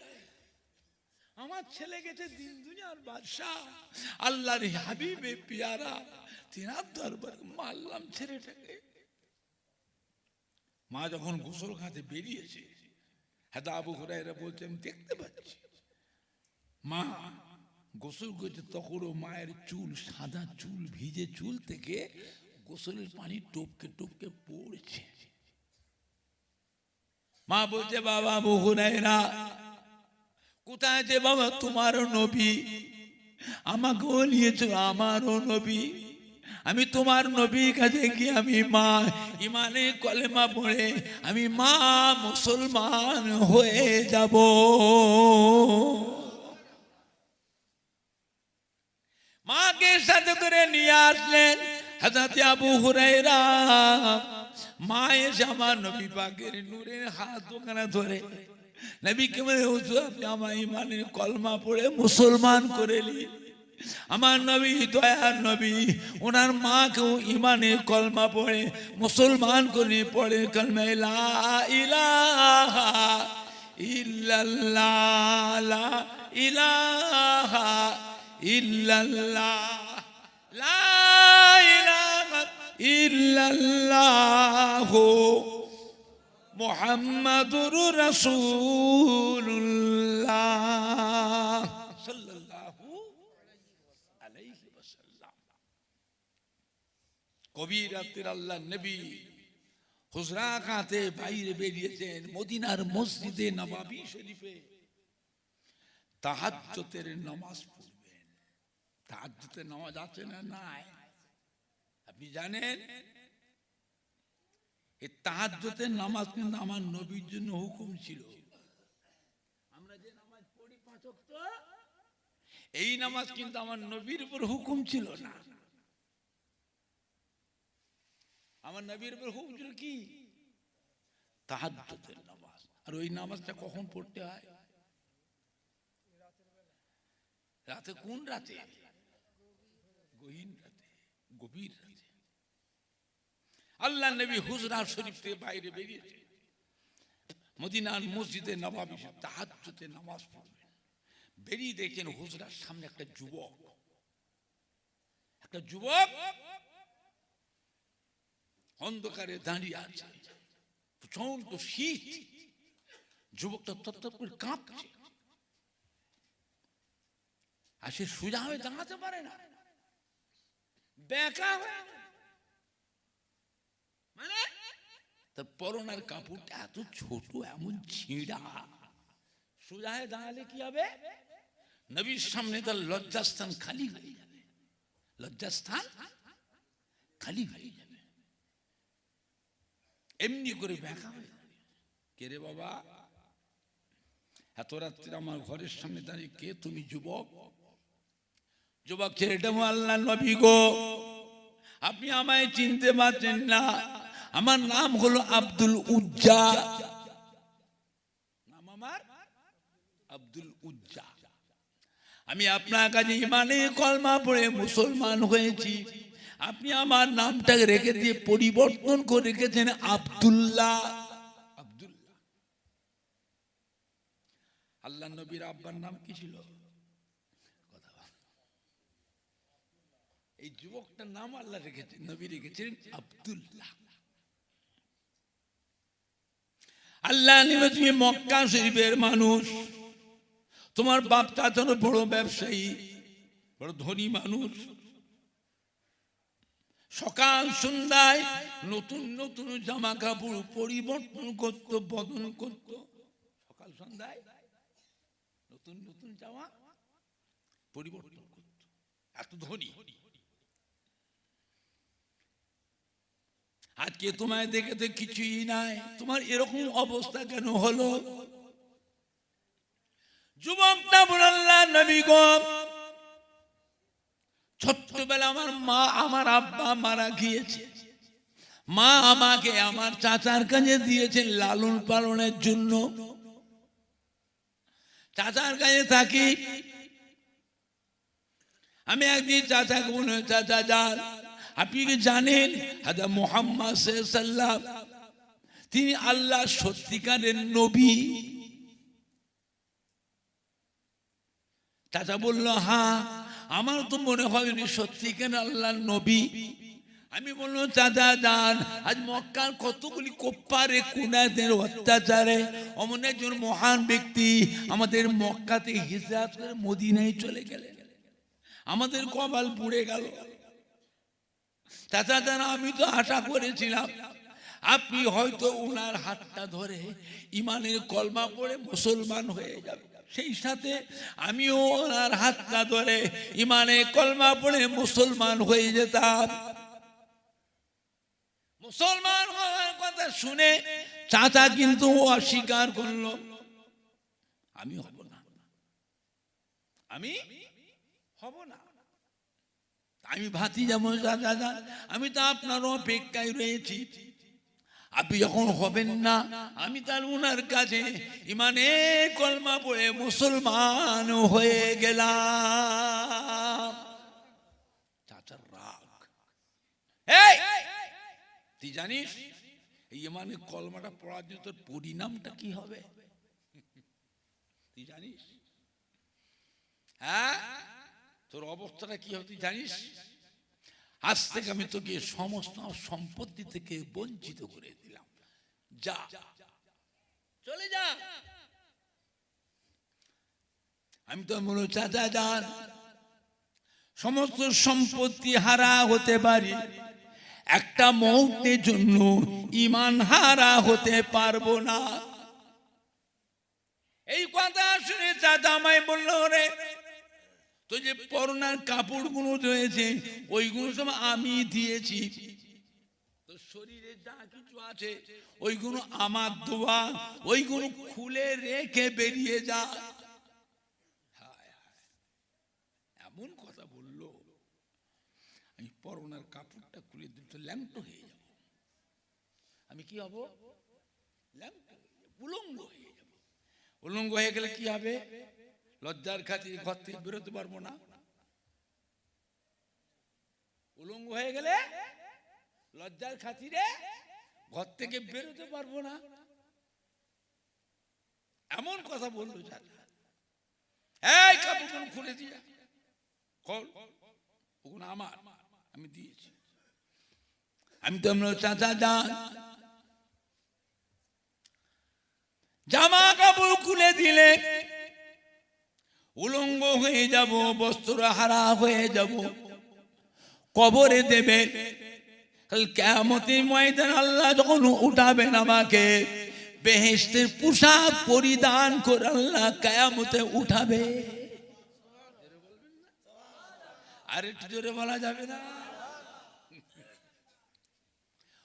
আমার ছেলে গেছে দিন দুনিয়ার বাদশাহ, আল্লাহর হাবিবে পিয়ারা, তিনার দরবারে মারলাম ছেলেটাকে। মা যখন গোসল খাতে বেরিয়েছে, হযরত আবু হুরায়রা বলছে, আমি দেখতে পাচ্ছি মা গোসল করছে, তখন মায়ের চুল, সাদা চুল, ভিজে চুল থেকে গোসলের পানি টপকে টপকে পড়ছে। মা বলছে, বাবা আবু হুরায়রা, কোথায় যে বাবা তোমারও নবী? আমাকেও নিয়েছো, আমারও নবী। আমি তোমার নবীর কাছে গিয়ে আমি মা ইমানে কলেমা পড়ে আমি মা মুসলমান হয়ে যাব। মাকে সাথে করে নিয়ে আসলেন হযরত আবু হুরায়রা। মা এসে আমার নবী পাকের নূরের হাত দুখানা ধরে নবীকে বলে, হুজুর আপনি আমার ইমানের কলমা পড়ে মুসলমান করে নিন। আমার নবী দয়ার নবী, ওনার মাকেও ইমানের কলমা পড়ে মুসলমান করে পড়ে কলমা লা ইলাহা ইল্লাল্লাহ, লা ইলাহা ইল্লাল্লাহ, লা ইলাহা ইল্লাল্লাহ মুহাম্মাদুর রাসূলুল্লাহ সাল্লাল্লাহু আলাইহি ওয়াসাল্লাম। গভীর রাতের আল্লাহ নবী হুজরা খাতে বাইরে বেরিয়েছেন মদিনার মসজিদে নববী শরীফে তাহাজ্জুদের নামাজ পড়বেন। তাহাজ্জুদের নামাজ আছে না নাই আপনি জানেন? এই তাহাজ্জুদের নামাজ কিন্তু আমার নবীর জন্য হুকুম ছিল। আমরা যে নামাজ পড়ি 5 ওয়াক্ত, এই নামাজ কিন্তু আমার নবীর উপর হুকুম ছিল না। আমার নবীর উপর হুকুম ছিল কি? তাহাজ্জুদের নামাজ। আর ওই নামাজটা কখন পড়তে হয়? রাতে। কোন রাতে? গহীন রাতে, গভীর রাতে। আল্লাহ নবী হুজরা শরীফ থেকে বাইরে বেরিয়েছে মদিনার মসজিদে নববী তাহাজ্জুদের নামাজ পড়বেন। বেরিয়ে দেখেন হুজরার সামনে একটা যুবক অন্ধকারে দাঁড়িয়ে আছে। প্রচন্ড শীত, যুবকটা তত্তর করে কাঁপছে। আর সে সোজা হয়ে দাঁড়াতে পারে না, বেঁকা হয়ে, মানে তার পরনের কাপড়টা এত ছোট, এমন ছিঁড়া। সোজা হয়ে দাঁড়ালে কি হবে? নবীর সামনে তার লজ্জাস্থান খালি হয়ে যাবে, লজ্জাস্থান খালি হয়ে যাবে। এমনি করে বেঁকা হয়ে যাবে। কে রে বাবা, এত রাত্রে আমার ঘরের সামনে দাঁড়িয়ে কে তুমি? যুবক ছেলেটা আল্লাহ নবী গো, আপনি আমায় চিনতে পারছেন না? আমার নাম হলো আব্দুল উজ্জা। নাম আমার আব্দুল উজ্জা। আমি আপনার কাছে ইমানে কলমা পড়ে মুসলমান হয়েছি। আপনি আমার নামটাকে রেখে দিয়ে পরিবর্তন করে রেখেছেন আব্দুল্লাহ। আল্লাহ নবীর আব্বার নাম কি ছিল? এই যুবকটার নাম আল্লাহ রেখেছেন, নবী রেখেছেন আব্দুল্লাহ। আল্লাহ নিবে তুমি মক্কা শরীফের মানুষ, তোমার বাপ চাচা বড় ব্যবসায়ী, বড় ধনী মানুষ। সকাল সন্ধ্যায় নতুন নতুন জামা কাপড় পরিবর্তন করত, বদল করত। সকাল সন্ধ্যায় নতুন নতুন জামা পরিবর্তন করত, এত ধনী। আজকে তোমায় দেখে তো কিছুই নাই, তোমার এরকম অবস্থা কেন হলো? যুবকটা বলল্লা নবী গো, ছোট্টবেলা আমার মা আমার আব্বা মারা গিয়েছে। মা আমাকে আমার চাচার কাছে দিয়েছেন লালন পালনের জন্য। চাচার কাছে থাকি। আমি একদিন চাচাকে বললাম, চাচা যান, আপনি কি জানেন হযরত মুহাম্মদ সাল্লাল্লাহু আলাইহি ওয়াসাল্লাম তিনি আল্লাহর সত্যিকারের নবী? চাচা বলল, হ্যাঁ, আমার তো মনে হয় উনি সত্যিকারের আল্লাহর নবী। আমি বললাম, চাচা যান, আজ মক্কার কতগুলি কোপ্পারে কুনাদের অত্যাচারে অমন একজন মহান ব্যক্তি আমাদের মক্কাতে হিজরত করে মদিনায় চলে গেলেন। আমাদের কপাল পুড়ে গেল। চাচা জানা, আমি তো আশা করেছিলাম আপনি হয়তো ওনার হাতটা ধরে ইমানের কলমা পড়ে মুসলমান হয়ে যাবে। সেই সাথে আমিও ওনার হাতটা ধরে ইমানের কলমা পড়ে মুসলমান হয়ে যেতাম। মুসলমান হওয়ার কথা শুনে চাচা কিন্তু অস্বীকার করলো, আমি হব না, আমি হব না। আমি ভাতিজা চাচা, আমি তো আপনার অপেক্ষায় রয়েছি। আপনি যখন হবেন না, আমি তার উনার কাছে ইমানে কলমা পড়ে মুসলমান হয়ে গেলাম। চাচার রাগ, এই তুই জানিস এই ইমানে কলমাটা পড়ার জন্য তোর পরিণামটা কি হবে? তুই জানিস? হ্যাঁ, তোর অবস্থাটা কি হবে তুই জানিস? আজ থেকে আমি তোকে সমস্ত সম্পত্তি থেকে বঞ্চিত করে দিলাম, যা চলে যা। আমি তো বলো চাচা যান, সমস্ত সম্পত্তি হারা হতে পারি, একটা মুহূর্তের জন্য ঈমান হারা হতে পারবো না। এই কথা শুনে চাচা আমায় বললো, রে তো যে পরনার কাপড়গুলো রয়েছে ওইগুলো সব আমি দিয়েছি, তোর শরীরে যা কিছু আছে ওইগুলো আমার দোয়া, ওইগুলো খুলে রেখে বেরিয়ে যা। এমন কথা বললো, আমি পরনার কাপড়টা খুলে দিল তো ল্যাংটো হয়ে যাব। আমি কি হব? ল্যাংটো, উলঙ্গ হয়ে যাব। উলঙ্গ হয়ে গেলে কি হবে? লজ্জার খাতিরে ঘর থেকে বেরোতে পারবো না। উলঙ্গ হয়ে গেলে লজ্জার খাতিরে ঘর থেকে বেরোতে পারবো না। এমন কথা বললো চাচা। এই কাপড় খুলে দিয়া খোল, ওগুলো আমার, আমি দিয়েছি। আমি তো চাচা যান, জামা কাপড় খুলে দিলে উলঙ্গ হয়ে যাব, বস্ত্র হারা হয়ে যাব, কবরে দেবে। কিয়ামতের ময়দানে আল্লাহ যখন উঠাবেন আমাকে, বেহেশতের পোশাক পরিধান করে আল্লাহ কিয়ামতে উঠাবে। আর একটু জোরে বলা যাবে না?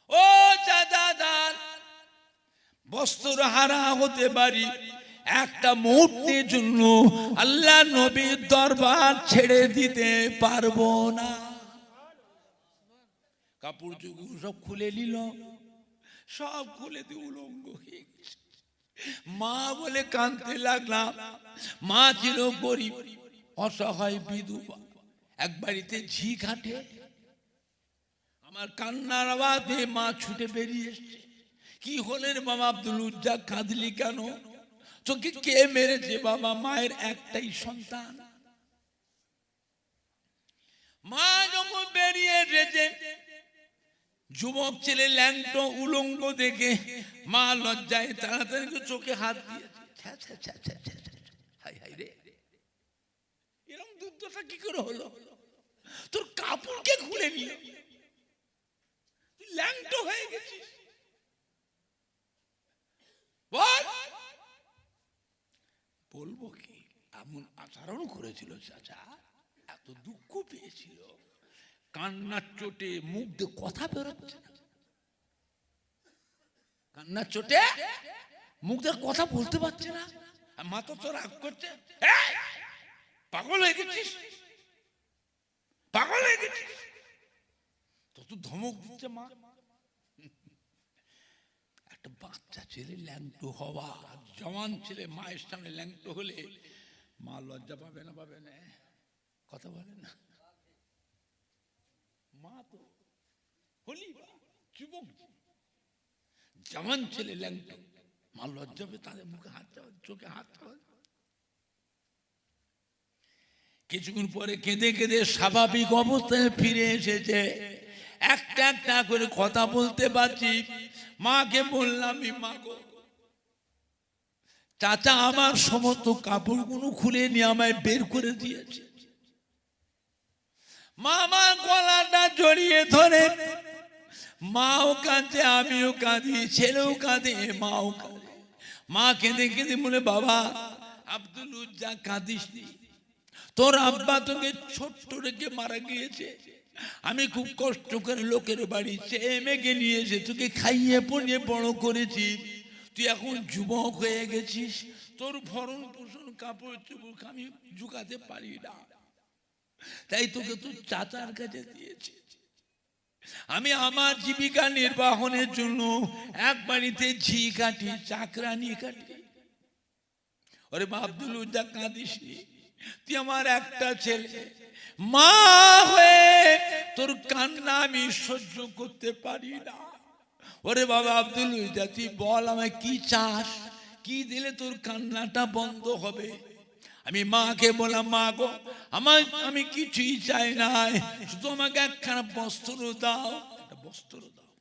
ও চাচা যান, বস্ত্র হারা হতে পারি, একটা মুহূর্তের জন্য আল্লাহ নবীর দরবার ছেড়ে দিতে পারবো না। কাপড় চোপড় সব খুলে নিল, সব খুলে দিয়ে উলঙ্গ হয়ে গেছে। মা বলে কাঁদতে লাগলাম। মা ছিল গরিব, অসহায় বিধবা, এক বাড়িতে ঝি ঘাটে। আমার কান্নার আওয়াজে মা ছুটে বেরিয়ে এসছে। কি হলেন বাবা আব্দুল উজ্জা, কাঁদলি কেন? তোকে কে মেরেছে বাবা? মায়ের একটাই সন্তান। মা যখন বেরিয়ে এসেছে, যুবক ছেলে ল্যাংটো উলঙ্গ দেখে মা লজ্জায় তাড়াতাড়ি চোখে হাত দিয়েছে। হাই হাই রে, এরকম দুর্দশা কি করে হলো? তোর কাপড়কে খুলে নিল, তুই ল্যাংটো হয়ে গেছিস। বলবো কি এমন আচরণ করেছিল চাচা, এত দুঃখ পেয়েছিল, কান্নার চোটে মুখ দিয়ে কথা বেরোচ্ছে না। কান্নার চোটে মুখ দিয়ে কথা বলতে পারছে না। মা তো তোর রাগ করছে, পাগল হয়ে গেছিস, পাগল হয়ে গেছিস, তো ধমক দিচ্ছে মা। একটা বাচ্চা ছেলে ল্যাংটো হওয়া, জওয়ান ছেলে মায়ের সামনে ল্যাংটো হলে মা লজ্জা পাবে না? পাবে না? কথা বলে না। মা তো হলি যুবক, জওয়ান ছেলে ল্যাংটো, মা লজ্জা পাবে, তাদের মুখে হাত, চোখে হাত। কিছুক্ষণ পরে কেঁদে কেঁদে স্বাভাবিক অবস্থায় ফিরে এসেছে, একটা একটা করে কথা বলতে পারছি। মাকে বললাম, মা গো, চাচা আমার সমস্ত কাপড়গুলো খুলে নিয়ে আমায় বের করে দিয়েছে। মা আমার গলাটা জড়িয়ে ধরে, মাও কাঁদে, আমিও কাঁদি, ছেলেও কাঁদে, মাও কাঁদে। মা কেঁদে কেঁদে বলে, বাবা আব্দুল উজ্জা কাঁদিস নি, তোর আব্বা তোকে ছোট্ট রেখে মারা গিয়েছে। আমি খুব কষ্ট করে লোকের বাড়ি চেয়ে মেঘে নিয়ে এসে তোকে খাইয়ে পড়িয়ে বড় করেছি। তুই এখন যুবক হয়ে গেছিস, তোর ভরণ পোষণ কাপড় চোপড় আমি জুগাতে পারি না। তাই তোকে তোর চাচার কাছে দিয়েছি। আমি আমার জীবিকা নির্বাহনের জন্য এক বাড়িতে ঝি কাটি, চাকরানি কাটি। ওরে আব্দুল উজ্জা, কাঁদিস নি, তুই আমার একটা ছেলে, মা হয়ে তোর কান্না আমি সহ্য করতে পারি না। ওরে বাবা আব্দুল উজ্জা, তুই বল আমায় কি চাস, কি দিলে তোর কান্নাটা বন্ধ হবে? আমি মাকে বললাম, মা গো, আমি কিছুই চাই না, শুধু আমাকে একখানা বস্ত্র দাও, একটা বস্ত্র দাও।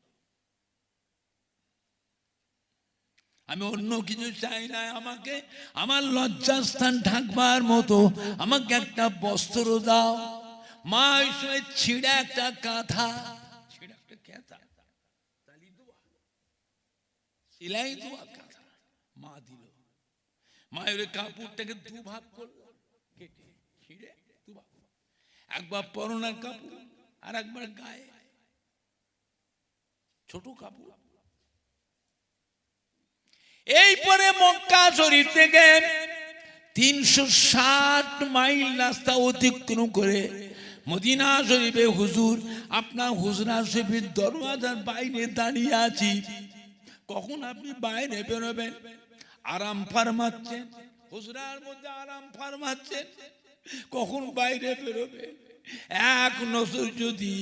আমি অন্য কিছু চাই না, আমাকে আমার লজ্জাস্থান ঢাকবার মতো আমাকে একটা বস্ত্র দাও। মা ওই সময় ছিঁড়া একটা কাঁথা, ছিঁড়া একটা কাঁথা, সেলাই দেওয়া কাঁথা মা দিল। মায়ের কাপড়টাকে দুভাগ করলো, কেটে ছিঁড়ে দুভাগ, একবার পরনার কাপড় আর একবার গায়ে ছোট কাপড়। এই পরে মক্কা শরীফ থেকে 360 মাইল রাস্তা অতিক্রম করে মদিনা শরীফে হুজুর, আপনার হুজরা শরীফের দরওয়াজার বাইরে দাঁড়িয়ে আছি। কখন আপনি বাইরে বেরোবেন? আরাম ফারমাচ্ছেন, হুজরার মধ্যে আরাম ফারমাচ্ছেন, কখন বাইরে বেরোবে? এক নজর যদি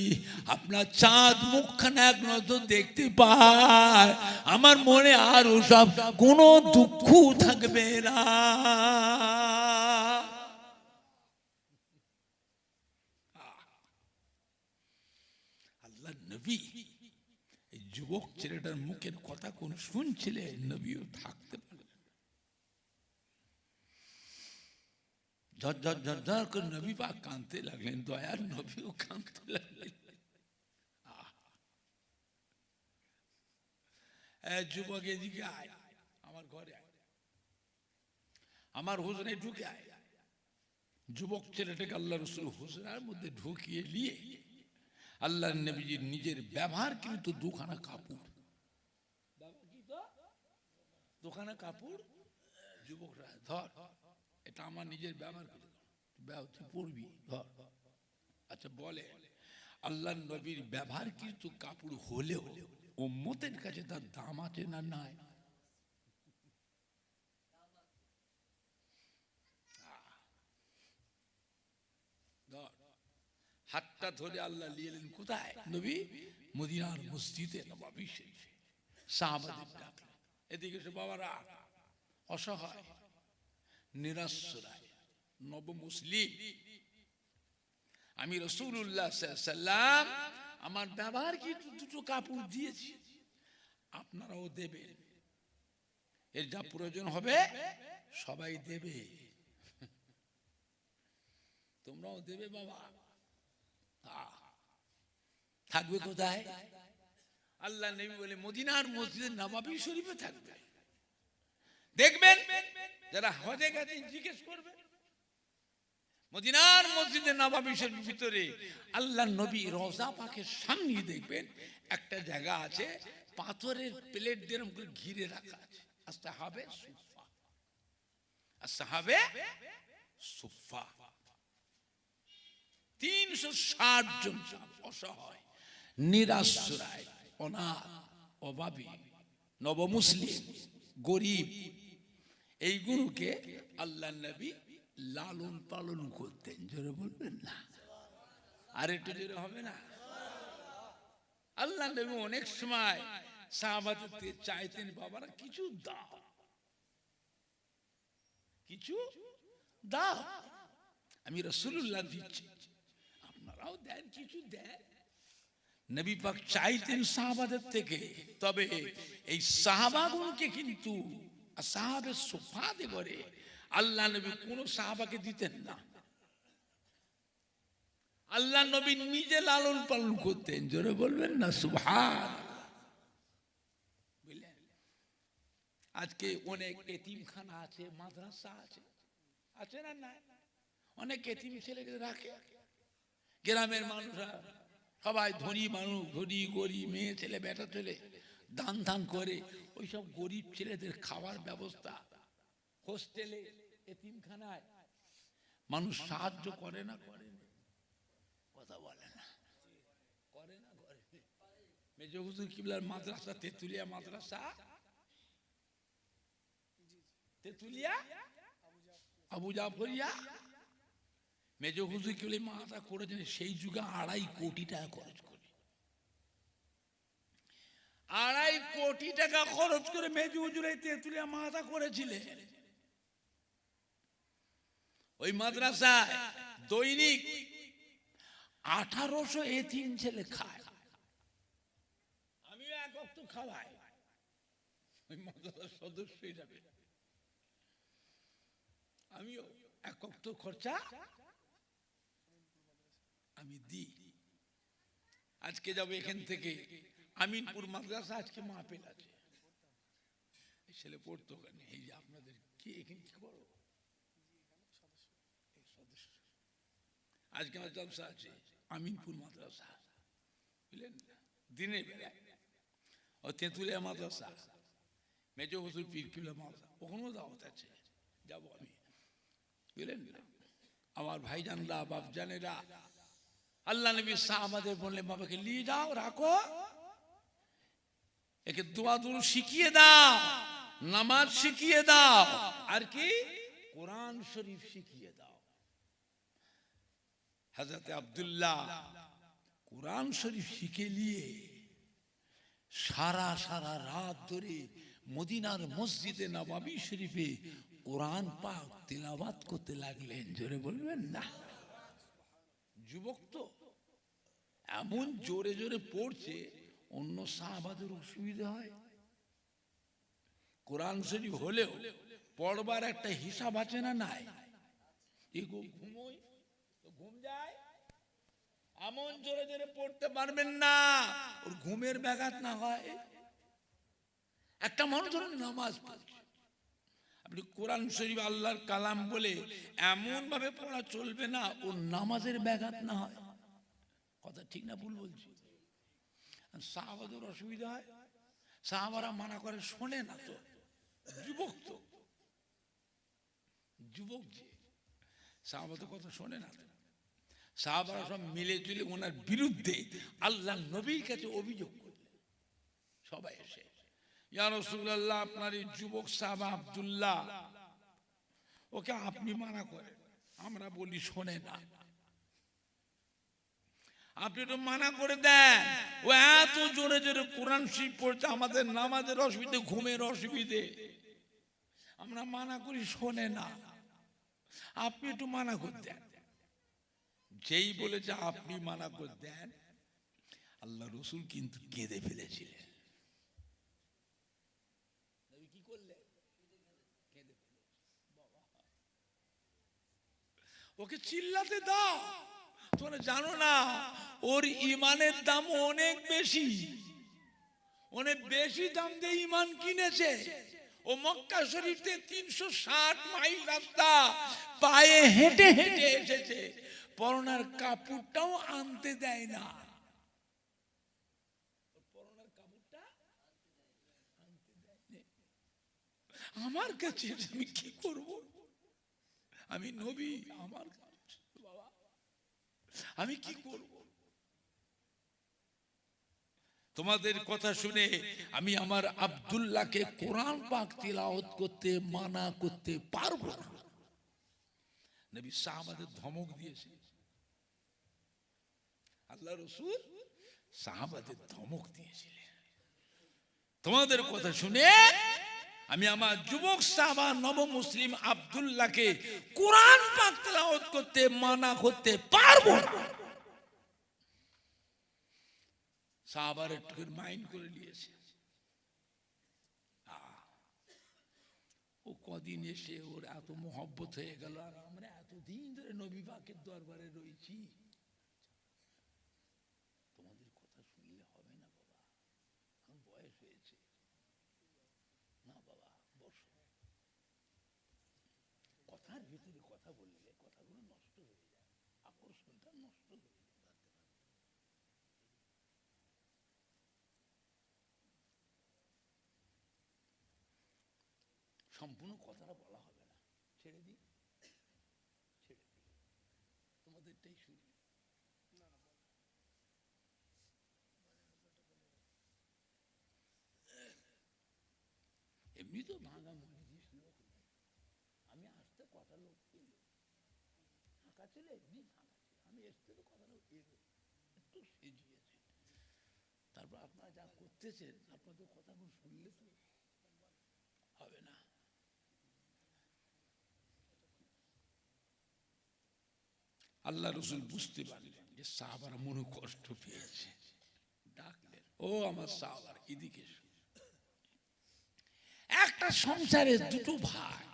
আপনার চাঁদ মুখখানা এক নজর দেখতে পায়, আমার মনে আর ওসব কোনো দুঃখ থাকবে না। আল্লাহ নবী এই যুবক ছেলেটার মুখের কথা কোন শুনছিলেন? নবীও থাকতে পারলেন। ঝরঝর ঝরঝর করে নবী পাক কাঁদতে লাগলেন, দয়ার নবীও কাঁদতে লাগলেন। যুবক এদিকে আয়, আমার ঘরে আয়, আমার হুজরে ঢুকে আয়। যুবক ছেলেটাকে আল্লাহ রাসূল হুজরার মধ্যে ঢুকিয়ে নিয়ে আল্লাহ নবীজির নিজের ব্যবহার কিন্তু দুখানা কাপড়, দুখানা কাপড়, যুবকরা ধর, এটা আমার নিজের ব্যবহার করে পড়বি, ধর। আচ্ছা বলে, আল্লাহ নবীর ব্যবহার কিন্তু কাপড় হলেও উম্মতের কাছে তার দাম আছে না নাই? হাতটা ধরে আল্লাহ নিয়ে এলেন কোথায়? নবী মদিনার মসজিদে নববী শরীফে। সাহাবাদের ডাকলেন, এদিকে এসে বাবারা, অসহায় নিরাশ্রয় নব মুসলিম, আমি রাসূলুল্লাহ সাল্লাল্লাহু আলাইহি ওয়াসাল্লাম আমার ব্যবহার কি দুটো কাপড় দিয়েছি, আপনারাও দেবেন, এর যা প্রয়োজন হবে সবাই দেবে, তোমরাও দেবে বাবা। থাকবে কোথায়? আল্লাহ নবী বলে মদিনার মসজিদে নববী শরীফে থাকবে। দেখবেন যারা হজে গেছেন জিজ্ঞেস করবে, মদিনার মসজিদে নববী শরীফের ভিতরে আল্লাহ নবী রওজা পাকের সামনে দেখবেন একটা জায়গা আছে, পাথরের প্লেট দিয়ে এরকম করে ঘিরে রাখা আছে, আসহাবে সুফা, আসহাবে সুফা। 360 জন অসহায় নিরাশ্রয় অনাথ অভাবী নবমুসলিম গরিব, এইগুলোকে আল্লাহ নবী লালন পালন করতেন। জোরে বলবেন না? আর একটু জোরে হবে না? আল্লাহ নবী অনেক সময় সাহাবাদের চাইতেন, বাবারা কিছু দাও, কিছু দাও, আমি রাসূলুল্লাহ দিচ্ছি, আপনারাও দেন, কিছু দেন। নবী পাক চাইতেন সাহাবাদের থেকে, তবে এই সাহাবাগুলোকে কিন্তু আসহাবে সুফাতে করে আল্লাহ নবী কোন সাহাবাকে দিতেন না। আল্লাহ নবী নিজে লালন পালন করতেন। জোরে বলবেন না সুবহানাল্লাহ? বুঝলেন? আজকে অনেক এতিমখানা আছে, মাদ্রাসা আছে, আছে না? না, অনেক এতিম ছেলেকে রাখে। গ্রামের মানুষরা সবাই ধনী মানুষ, ধনী গরিব, মেয়ে ছেলে বেটা ছেলে দান দান করে ওইসব গরিব ছেলেদের খাবার ব্যবস্থা, হোস্টেলে, এতিমখানায় মানুষ সাহায্য করে না? করে না? কথা বলে না, করে না, করে মেজো হুজুর কিবলার মাদ্রাসা তেতুলিয়া মাদ্রাসা, তেতুলিয়া আবু জাফরিয়া, মেজো হুজুর কিবলা মাদ্রাসা করেছেন সেই যুগে 2.5 কোটি টাকা খরচ করে, 2.5 কোটি টাকা খরচ করে মেজো হুজুর এই তেতুলিয়া মাদ্রাসা করেছিলেন। ওই মাদ্রাসায় দৈনিক 1800 এতিম ছেলে খায়, আমিও এক ওয়াক্ত খাওয়াই, ওই মাদ্রাসার সদস্য হিসাবে আমিও এক ওয়াক্ত খরচা আমি দিই। আজকে যাবো এখান থেকে আমিনপুর মাদ্রাসা, আজকে মাহফিল আছে, এই ছেলে পড়তো ওখানে, এই যে আপনাদের কি এখানে কি বড় সদস্য, আজকে আমার জলসা আছে আমিনপুর মাদ্রাসা, বুঝলেন, দিনের বেলায়। ও তেঁতুলিয়া মাদ্রাসা, মেজো হুজুর পীর কিবলা মাদ্রাসা, ওখানেও দাওয়াত আছে, যাবো আমি, বুঝলেন। আমার ভাইজানরা, বাপজানেরা, আল্লাহ নবী সাহাবাদের বললেন বাবাকে নিয়ে যাও, রাখো, একে দোয়া দুরূদ শিখিয়ে দাও, নামাজ শিখিয়ে দাও, আর কি কোরআন শরীফ শিখিয়ে দাও। হযরত আব্দুল্লাহ কোরআন শরীফ শিখে নিয়ে সারা সারা রাত ধরে মদিনার মসজিদে নববী শরীফে কোরআন পাক তিলাওয়াত করতে লাগলেন। জোরে বলবেন না? যুবক তো এমন জোরে জোরে পড়ছে, অন্য সাহাবাদের অসুবিধা হয়। কোরআন শরীফ হলেও পড়বার একটা হিসাব আছে না? নাই, ঘুমোই তো ঘুম যায়, এমন জোরে জোরে পড়তে পারবেন না ওর ঘুমের ব্যাঘাত না হয়। একটা মানুষ ধরুন নামাজ পড়ছে, আপনি কোরআন শরীফ আল্লাহর কালাম বলে এমন ভাবে পড়া চলবে না ওর নামাজের ব্যাঘাত না হয়। কথা ঠিক না ভুল বলছি? সাহাবাদের অসুবিধা হয়, সাহাবারা মানা করে শোনে না তো, যুবক তো, যুবক যে সাহাবাদের কথা শোনে না তো। সাহাবারা সব মিলে চলে ওনার বিরুদ্ধে আল্লাহ নবীর কাছে অভিযোগ করলেন, সবাই এসে, ইয়া রাসূলুল্লাহ, আপনার এই যুবক সাহাবা আব্দুল্লাহ, ওকে আপনি মানা করেন, আমরা বলি শোনে না, আপনি তো মানা করে দেন। ও এত জোরে জোরে কোরআন শরীফ পড়ছে, আমাদের নামাজের অসুবিধে, ঘুমের অসুবিধে, আমরা মানা করি শোনে না, আপনি একটু মানা করে দেন। যেই বলেছে আপনি মানা করে দেন, আল্লাহ রসুল কিন্তু কেঁদে ফেলেছিলেন। কি করলেন? ওকে চিল্লাতে দাও, তোমরা জানো না ওর ইমানের দাম অনেক বেশি, অনেক বেশি দাম দিয়ে ইমান কিনেছে। ও মক্কা শরীফ থেকে 360 মাইল রাস্তা পায়ে হেঁটে হেঁটে এসেছে, পরনার কাপড়টাও আনতে দেয় না, পরনার কাপড়টা আনতে দেয়। আমার কাছে আমি কি করব? আমি নবী, আমার কাছে বাবা আমি কি করব? তোমাদের কথা শুনে আমি আমার আব্দুল্লাহকে কোরআন পাক তিলাওয়াত করতে মানা করতে পারবো না। নবী সাহাবাদের ধমক দিয়েছে, আল্লাহ রাসূল সাহাবাদের ধমক দিয়েছিলেন, তোমাদের কথা শুনে আমি আমার যুবক সাহাবা নব মুসলিম আব্দুল্লাহকে কোরআন পাক তিলাওয়াত করতে মানা করতে পারবো না। সাহাবার একটু মাইন্ড করে নিয়েছে, ও কদিন এসে ওর এত মোহব্বত হয়ে গেল, আর আমরা এতদিন ধরে নবী পাকের দরবারে রয়েছি, তোমাদের কথা শুনলে হবে না বাবা, এখন বয়স হয়েছে, না বাবা বসো, কথার ভিতরে কথা বললে কথাগুলো নষ্ট হয়ে যায়, আকর্ষণটা নষ্ট হয়ে যায়। সম্পূর্ণ কথাটা বলা হবে না, ছেড়ে দিই, ছেড়ে দিই, তোমাদেরটাই শুনি। এমনি তো ভাঙা মজলিস লোক, আমি আসতে কথা লোক ফাঁকা ছিল, এমনি ফাঁকা ছিল, আমি এসতে তো কথা লোক একটু সেজিয়েছে। তারপর আপনারা যা করতেছেন, আপনাদের কথাগুলো শুনলে তো হবে না। আল্লাহ রসুল বুঝতে পারলেন যে সাহাবারা মনে কষ্ট পেয়েছে, ডাকলেন, ও আমার সাহাবারা এদিকে এসো। একটা সংসারে দুটো ভাই,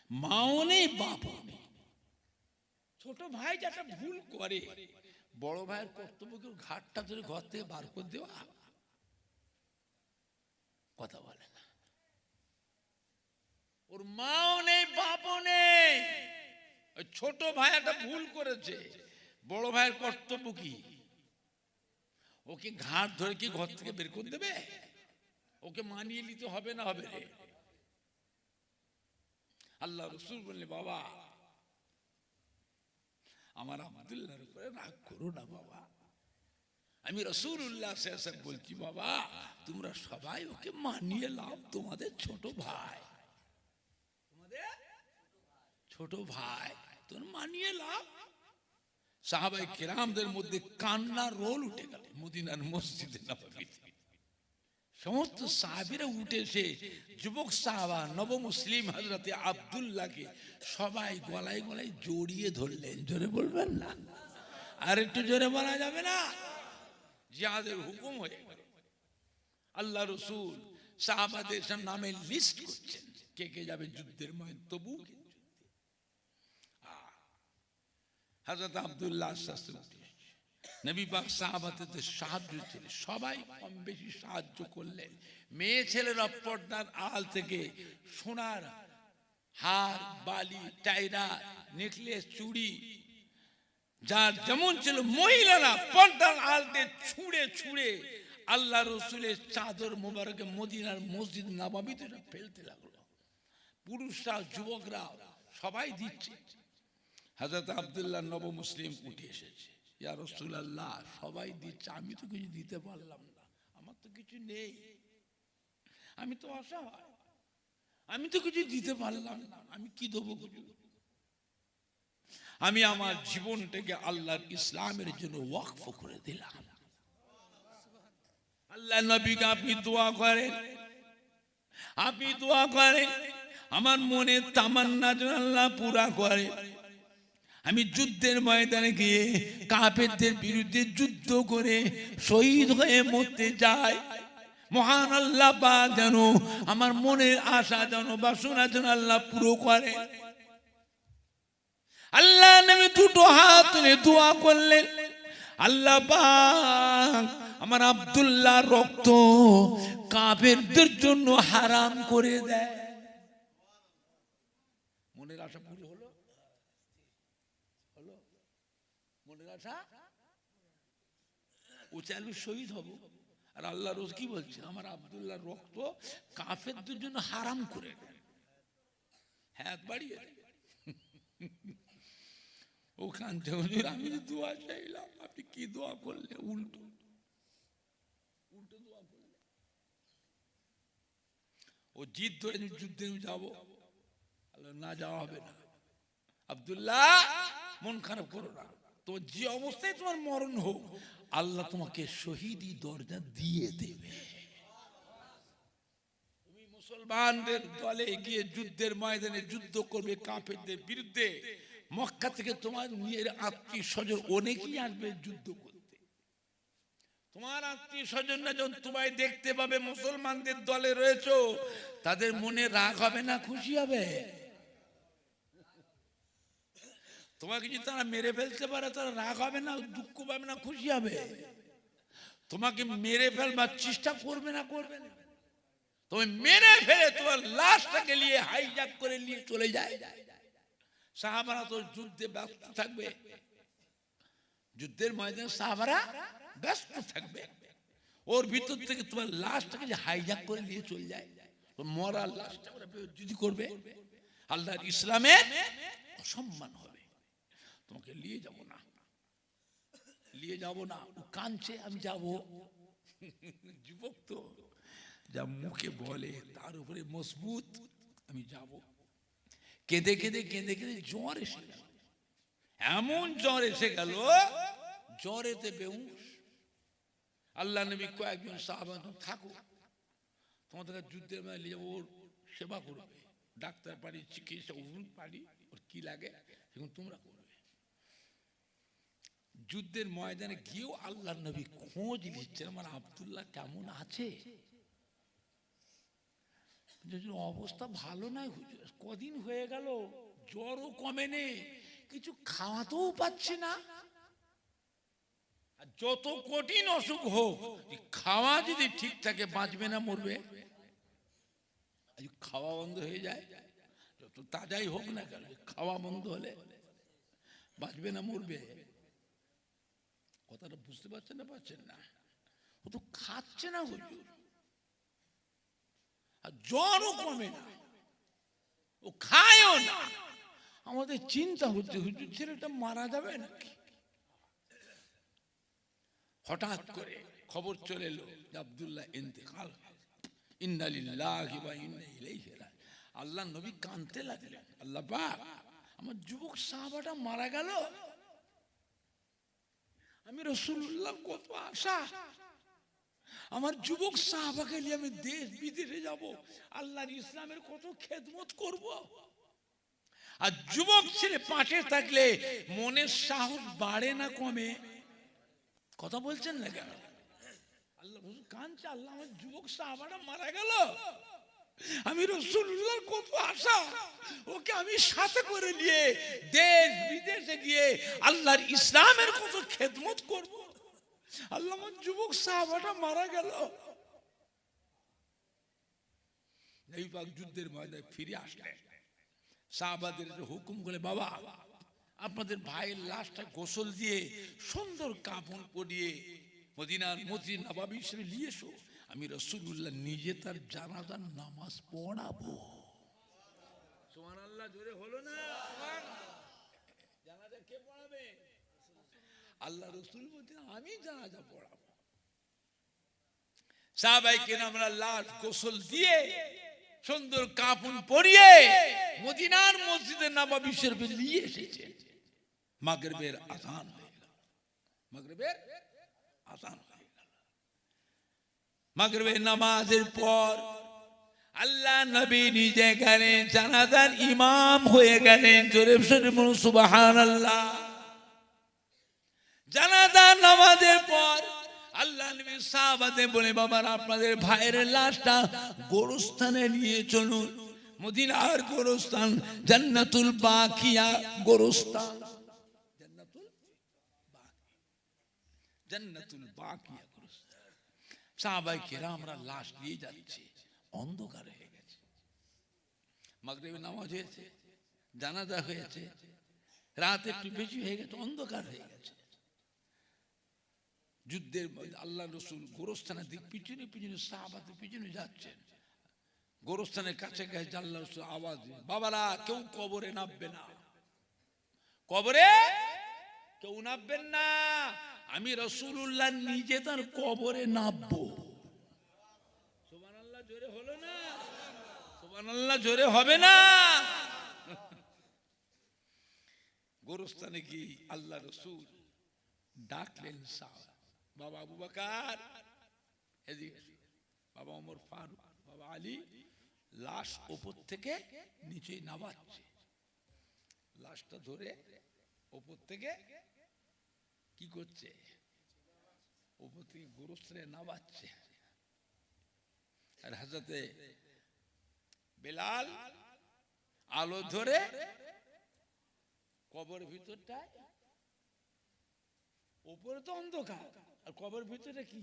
মাও নেই বাপও নেই। ছোট ভাই যেটা ভুল করে, বড় ভাইয়ের কর্তব্য কেউ ঘাটটা ধরে ঘর থেকে বার করে দেওয়া, কথা বলে না। ওর মাও নেই বাপও নেই, ওই ছোট ভাই একটা ভুল করেছে, বড় ভাইয়ের কর্তব্য কি? ওকে ঘাট ধরে কি ঘর থেকে বের করে দেবে? ওকে মানিয়ে নিতে হবে না হবে রে? আল্লাহ রসুল বললে, বাবা আমার আব্দুল্লাহর উপরে রাগ করো না বাবা, আমি রাসূলুল্লাহ সাল্লাল্লাহু আলাইহি ওয়াসাল্লাম বলছি, বাবা তোমরা সবাই ওকে মানিয়ে লাও, তোমাদের ছোট ভাই, তোমাদের ছোট ভাই, তোমরা মানিয়ে লাও। সাহাবায়ে কেরামদের মধ্যে কান্নার রোল উঠে গেল মদিনার মসজিদে নববীতে। সমস্ত সাহাবীরা উঠে এসে যুবক সাহাবা নব মুসলিম হযরতে আব্দুল্লাহকে সবাই গলায় গলায় জড়িয়ে ধরলেন। জোরে বলবেন না? আর একটু জোরে বলা যাবে না? জিহাদের হুকুম হয়ে গেল। আল্লাহ রাসূল সাহাবাদের নামে লিস্ট করছেন, কে কে যাবে যুদ্ধের ময়দানে, তবুক হযরত আব্দুল্লাহ নবী পাক সাহাবাদের সাহায্য ছিল, সবাই কম বেশি সাহায্য করলেন। মেয়ে ছেলেরা পর্দার আড়াল থেকে সোনার হার, বালি, টাইরা, নেকলেস, চুড়ি যার যেমন ছিল, মহিলারা পর্দার আড়ালে ছুঁড়ে ছুঁড়ে আল্লাহ রসুলের চাদর মোবারকে মদিনার মসজিদ নববীতে ফেলতে লাগলো। পুরুষরা যুবকরা সবাই দিচ্ছে। হযরত আব্দুল্লাহ নব মুসলিম উঠে এসেছে, ইয়া রাসূলুল্লাহ সবাই দিচ্ছে, আমি তো কিছু দিতে পারলাম না, আমার তো কিছু নেই, আমি তো অসহায়, আমি তো কিছু দিতে পারলাম না, আমি কি দেবো কিছু? আমি আমার জীবনটাকে আল্লাহর ইসলামের জন্য ওয়াকফ করে দিলাম। আল্লাহ নবীকে আপনি দোয়া করেন, আপনি দোয়া করেন আমার মনের তামান্না যেন আল্লাহ পুরা করে। আমি যুদ্ধের ময়দানে গিয়ে কাফেরদের বিরুদ্ধে যুদ্ধ করে শহীদ হয়ে মরতে যাই। মহান আল্লাহ পাক যেন আমার মনের আশা যেন বাসনা যেন আল্লাহ পুরো করে। আল্লাহ নবী দুটো হাত তুলে দোয়া করলেন, আল্লাহ পাক আমার আব্দুল্লাহ রক্ত কাফেরদের জন্য হারাম করে দেয়। মনের আশা পুরো হলো, হলো মনের আশা। ও চাইলে শহীদ হব, আর আল্লাহ রোজ কি বলছে, আমার আব্দুল্লাহ রক্ত কাফেরদের জন্য হারাম করে দেয়। হ্যাঁ বাড়িয়ে ওখান থেকে আমি দোয়া চাইলাম, আপনি কি দোয়া করলে? উল্টো উল্টো দোয়া করলে। ও জিদ ধরে যুদ্ধে যাবো, না যাওয়া হবে না। আব্দুল্লাহ মন খারাপ করো না, তোমার যে অবস্থায় তোমার মরণ হোক, আল্লাহ তোমাকে শহীদি দরজা দিয়ে দেবে। তুমি মুসলমানদের দলে গিয়ে যুদ্ধের ময়দানে যুদ্ধ করবে কাফেরদের বিরুদ্ধে। মক্কা থেকে তোমার নিজের আত্মীয় স্বজন অনেকেই আসবে যুদ্ধ করতে। তোমার আত্মীয় স্বজনরা যখন তোমায় দেখতে পাবে মুসলমানদের দলে রয়েছো, তাদের মনে রাগ হবে না খুশি হবে? তোমাকে যদি তারা মেরে ফেলতে পারে, তারা রাগ হবে না দুঃখ পাবে না খুশি হবে? তোমাকে মেরে ফেলবার চেষ্টা করবে না করবে না? তুমি মেরে ফেলে তোমার লাশটাকে নিয়ে হাইজ্যাক করে নিয়ে চলে যায়। সাহাবারা তো যুদ্ধে ব্যস্ত থাকবে, যুদ্ধের ময়দানে সাহাবারা ব্যস্ত থাকবে, ওর ভিতর থেকে তোমার লাশটাকে যে হাইজ্যাক করে নিয়ে চলে যায়, মরা লাশটা যদি করবে, আল্লাহর ইসলামের অসম্মান হবে। তোমাকে নিয়ে যাব না, নিয়ে যাব না। কাঁদছে, আমি যাব। যুবক তো যা মুখে বলে তার উপরে মজবুত আমি যাব। কেঁদে কেঁদে কেঁদে কেঁদে জ্বর এসে গেল, এমন জ্বর এসে গেল, জ্বরেতে বেহুশ। আল্লাহ নবী কয়েকজন সাহাবা থাকো, তোমাদের যুদ্ধের মধ্যে ওর সেবা করবে, ডাক্তার পারি, চিকিৎসা ওষুধ পারি, ওর কি লাগে সেগুলো তোমরা করবে। যুদ্ধের ময়দানে গিয়েও আল্লাহ নবী খোঁজ নিচ্ছেন আমার আব্দুল্লাহ কেমন আছে। অবস্থা ভালো নয়, কদিন হয়ে গেল, জ্বরও কমেনি, কিছু খাওয়াতেও পাচ্ছে না। আর যত কঠিন অসুখ হোক, খাওয়া যদি ঠিক থাকে বাঁচবে না মরবে। খাওয়া বন্ধ হয়ে যায়, যত তাজাই হোক না কেন, খাওয়া বন্ধ হলে বাঁচবে না মরবে। কথাটা বুঝতে পারছেন না? পারছেন না? ও তো খাচ্ছে না হুজুর, আর জ্বরও কমে না, ও খায়ও না। আমাদের চিন্তা হচ্ছে হুজুর ছেলেটা মারা যাবে নাকি। হঠাৎ করে খবর চলে এলো আব্দুল্লাহ ইন্তেকাল, ইন্না লিল্লাহি ওয়া ইন্না ইলাইহি রাজিউন। আল্লাহ নবী কাঁদতে লাগলেন, আল্লাহ পাক আমার যুবক সাহাবাটা মারা গেল, আমি রাসূলুল্লাহ কত আশা, আমার যুবক সাহাবাকে নিয়ে আমি দেশ বিদেশে যাব, আল্লাহর ইসলামের কত খেদমত করব। আর যুবক ছেলে পাশে থাকলে মনের সাহস বাড়ে না কমে? কথা বলছেন না কেন? আল্লাহ কাঁদছে, আল্লাহ আমার যুবক সাহাবাটা মারা গেল, আমি রাসূলুল্লাহর কত আশা, ওকে আমি সাথে করে নিয়ে দেশ বিদেশে গিয়ে আল্লাহর ইসলামের কত খেদমত করব। আল্লাহ আমার যুবক সাহাবাটা মারা গেল। নবী পাক যুদ্ধের ময়দানে ফিরে আসলেন, সাহাবাদের হুকুম করে, বাবা আপনাদের ভাইয়ের লাশটা গোসল দিয়ে সুন্দর কাফন পরিয়ে মদিনার মসজিদ নববী শরীফে নিয়ে এসো, আমি রাসূলুল্লাহ নিজে তার জানাজার নামাজ পড়াবো। সুবহানাল্লাহ, জোরে হলো না? জানাজা কে পড়াবে? আল্লাহ রাসূল বলতেন আমি জানাজা পড়াবো। সাহাবায়ে কেরামরা লাশ গোসল দিয়ে সুন্দর কাফন পরিয়ে মদিনার মসজিদে নববী শরীফে নিয়ে এসেছেন। মাগরিবের আযান হয়ে গেল, মাগরিবের আযান হয়ে গেল। মাগরিবের নামাজের পর আল্লাহ নবী নিজে গেলেন, জানাজার ইমাম হয়ে গেলেন। জোরে জোরে বলুন সুবহানাল্লাহ। জানাজার নামাজের পর আল্লাহ নবী সাহাবাদের বলে, বাবার আপনাদের ভাইয়ের লাশটা গোরস্থানে নিয়ে চলুন, মদিনার গোরস্থান জান্নাতুল বাকিয়া গোরস্থান, জান্নাতুল বাকিয়া গোরস্থান। সাহাবায়ে কেরামরা লাশ নিয়ে যাচ্ছে, অন্ধকার হয়ে গেছে, মাগরিবের নামাজ হয়েছে, জানাজা হয়েছে, রাত একটু বেশি হয়ে গেছে, অন্ধকার হয়ে গেছে। যুদ্ধের আল্লাহ রাসূল গোরস্থানের দিক পিছনে পিছনে সাহাবাদের পিছনে যাচ্ছেন। গোরস্থানের কাছে গেছে আল্লাহ রাসূল আওয়াজ দিয়ে, বাবারা কেউ কবরে নামবে না, কবরে কেউ নামবেন না, আমি রাসূলুল্লাহ নিজে তার কবরে নামবো। সুবহানাল্লাহ, জোরে হলো না? সুবহানাল্লাহ, জোরে হবে না? গোরস্থানে গিয়ে আল্লাহ রাসূল ডাকলেন সাহাবা, বাবা আবু বকর, এদিকে বাবা ওমর ফারুক, বাবা আলী। লাশ উপর থেকে নিচে নামাচ্ছে, লাশটা ধরে উপর থেকে কি করছে, উপর থেকে গোরস্থানে নামাচ্ছে। আর হযরতে বেলাল আলো ধরে কবরের ভিতরটায়, উপরে তো অন্ধকার আর কবরের ভিতরে কি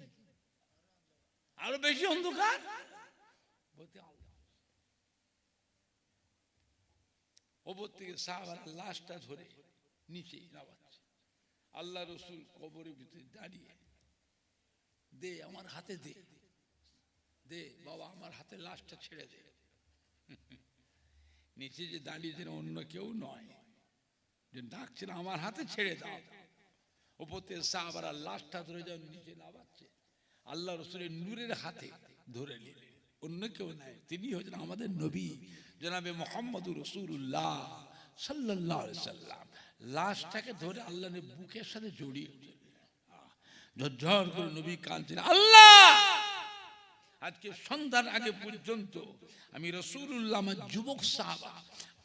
আরো বেশি অন্ধকার, বলতে ওপর থেকে সাহাবারা লাশটা ধরে নিচে নামাচ্ছে। আল্লাহ রাসূল কবরের ভিতরে দাঁড়িয়ে, দে আমার হাতে দে, দে বাবা আমার হাতে লাশটা ছেড়ে দে। নিচে যে দাঁড়িয়েছেন অন্য কেউ নয়, যে ডাকছেন আমার হাতে ছেড়ে দাও। উপর থেকে সাহাবারা লাশটা ধরে যখন নিচে নামাচ্ছে, আল্লাহ রাসূলের নূরের হাতে ধরে নিলেন। অন্য কেউ নাই, তিনি হচ্ছেন আমাদের নবী জনাবে মুহাম্মদুর রাসূলুল্লাহ সাল্লাল্লাহু আলাইহি সাল্লাম। লাশটাকে ধরে আল্লাহ বুকের সাথে জড়িয়ে ঝরঝর করে নবী কাঁদছেন, আল্লাহ আজকে সন্ধ্যার আগে পর্যন্ত আমি রাসূলুল্লাহ আমার যুবক সাহাবা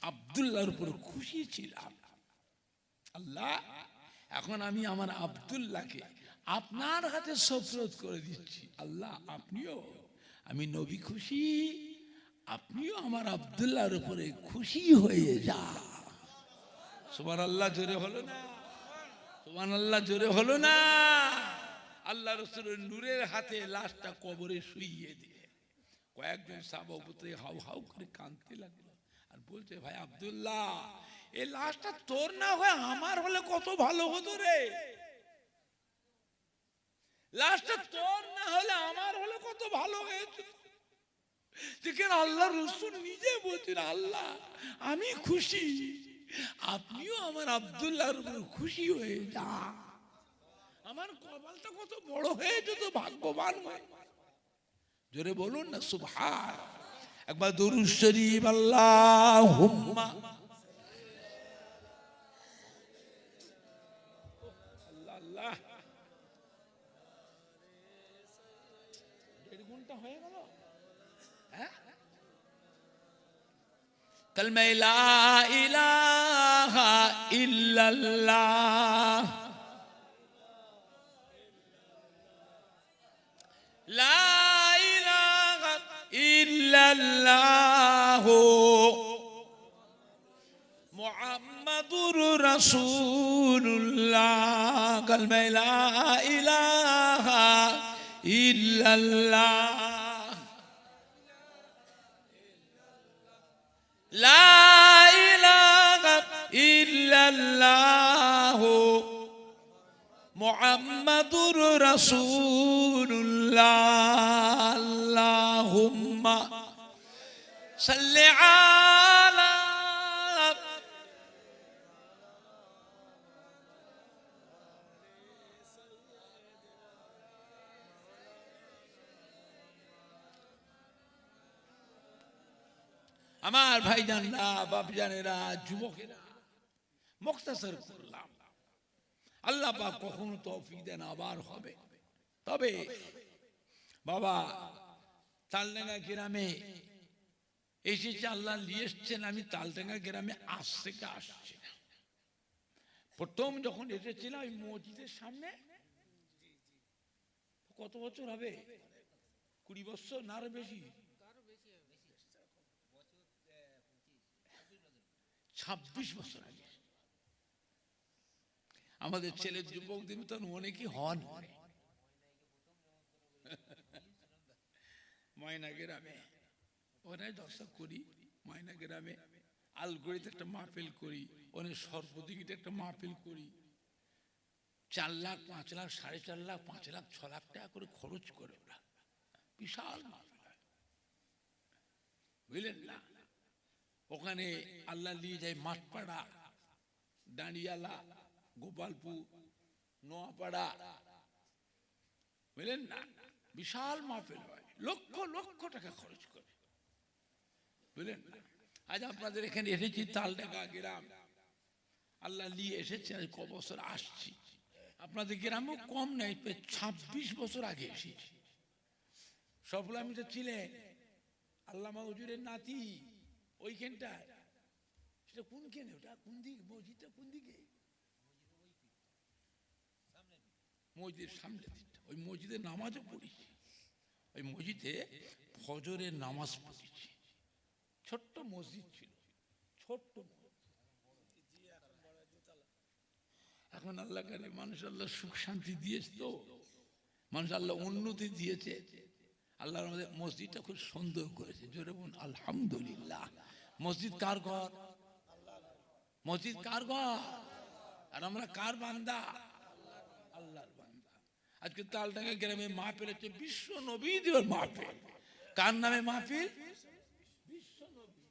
আব্দুল্লাহর উপর খুশি ছিলাম। আল্লাহ এখন আমি আমার আব্দুল্লাহকে আপনার হাতে সুপরত করে দিচ্ছি। আল্লাহ আপনিও, আমি নবী খুশি, আপনিও আমার আব্দুল্লাহর উপরে খুশি হয়ে যা। সুবহানাল্লাহ জোরে হলো না? সুবহানাল্লাহ জোরে হলো না? আল্লাহ রাসূলের নূরের হাতে লাশটা কবরে শুইয়ে দিয়ে কয়েকজন সাহাবা উপরে হাউ হাউ করে কাঁদতে লাগলো আর বলছে, ভাই আব্দুল্লাহ, এই লাশটা তোর না হয়ে আমার হলে কত ভালো হতো রে। লাশটা তোর না হলে আমার হলে কত ভালো হয়েছে। যেখানে আল্লাহ রাসূল নিজে বলছেন, আল্লাহ আমি খুশি, আপনিও আমার আব্দুল্লাহর উপর খুশি হয়ে যা। আমার কপালটা কত বড় হয়েছে, তো ভাগ্যবান হয়। জোরে বলুন না সুবহান। একবার দরুদ শরীফ আল্লাহুম্মা আল্লাহ। 1.5 ঘন্টা হয়ে গেল। কালমা লা ইলাহা ইল্লাল্লাহ, লা ইলাহা ইল্লাল্লাহ মুহাম্মাদুর রাসূলুল্লাহ। কালমা লা ইলাহা ইল্লাল্লাহ, লা ইলাহা ইল্লাল্লাহ মুহাম্মাদুর রাসূলুল্লাহ। আল্লাহুম্মা সাল্লি আলা। আমার ভাইজানরা, বাপজানেরা, যুবকেরা, মুখতাসার করলাম। আল্লাহ পাক কখনো তৌফিক দেন আবার হবে। তবে বাবা তালডাঙ্গা গ্রামে এসেছে, আল্লাহ নিয়ে এসছেন। আমি তালডাঙ্গা গ্রামে আজ থেকে আসছি না। প্রথম যখন এসেছিলাম ওই মসজিদের সামনে, কত বছর হবে? 20 বছর না আরো বেশি? 26 বছর আগে। আমাদের ছেলে যুবকদের মতন অনেকেই হন। ময়না গ্রামে ওখানে দর্শক করি, ময়না গ্রামে আলগড়িতে একটা মাহফিল করি, ওখানে সর্বদিকে একটা মাহফিল করি। 4 লাখ 5 লাখ 4.5 লাখ 5 লাখ 6 লাখ টাকা করে খরচ করে ওরা, বিশাল মাহফিল হয়, বুঝলেন না? ওখানে আল্লাহ নিয়ে যায় মাঠপাড়া, দাঁড়িয়ালা, গোপালপুর, নোয়াপাড়া, বুঝলেন না? বিশাল মাহফিল হয়, লক্ষ লক্ষ টাকা খরচ করে, বুঝলেন না? আজ আপনাদের এখানে এসেছি তালডাঙ্গা গ্রাম, আল্লাহ নিয়ে এসেছে। আজ ক বছর আসছি, আপনাদের গ্রামও কম নাই, 26 বছর আগে এসেছি। সফলামি তো ছিলেন আল্লামা হুজুরের নাতি ওইখানটায়। সেটা কোনখানে? ওটা কোন দিকে? মসজিদটা কোন দিকে? মসজিদের সামনে দিকটা। ওই মসজিদে নামাজও পড়েছি, ওই মসজিদে ফজরের নামাজ পড়েছি। ছোট্ট মসজিদ ছিল, ছোট্ট। এখন আল্লাহ কারে মানুষ আল্লাহ সুখ শান্তি দিয়েছে, তো মানুষ আল্লাহ উন্নতি দিয়েছে। আল্লাহ আমাদের মসজিদটা খুব সুন্দর করেছে। জোরে বলুন আলহামদুলিল্লাহ। মসজিদ কার ঘর? মসজিদ কার ঘর? আর আমরা কার বান্দা? আল্লাহর বান্দা। আজকে তালডাঙ্গা গ্রামে মাহফিল হচ্ছে, বিশ্ব নবীদের মাহফিল। কার নামে মাহফিল? বিশ্ব নবী।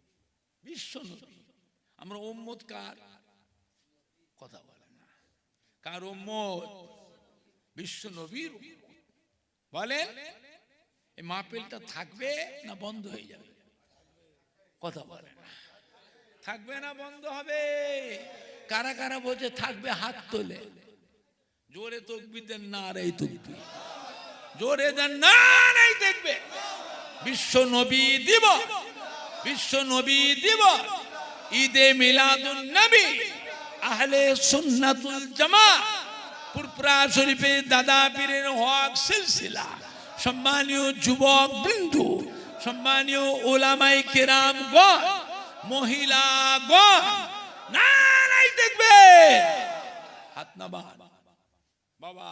বিশ্ব নবী। আমরা উম্মত কার? কথা বলে না। কার উম্মত? বিশ্ব নবীর উম্মত। বলেন এই মাহফিলটা থাকবে না বন্ধ হয়ে যাবে? কথা বলে না। থাকবে না বন্ধ হবে? কারা কারা বলছে থাকবে হাত তোলে। জোরে তাকবীর দেন, নারে তাকবীর। জোরে দেন, নারে তাকবীর। বিশ্ব নবী দিবস, বিশ্ব নবী দিবস, ঈদে মিলাদুন নবী, আহলে সুন্নাতুল জামাত, পুরপুরা শরীফের দাদা পীরের হক সিলসিলা, সম্মানীয় যুবক বৃন্দু, সম্মানীয় ওলামায়ে কেরাম গণ, মহিলা গণ, নারে তাকবীর। হাত নামান। বাবা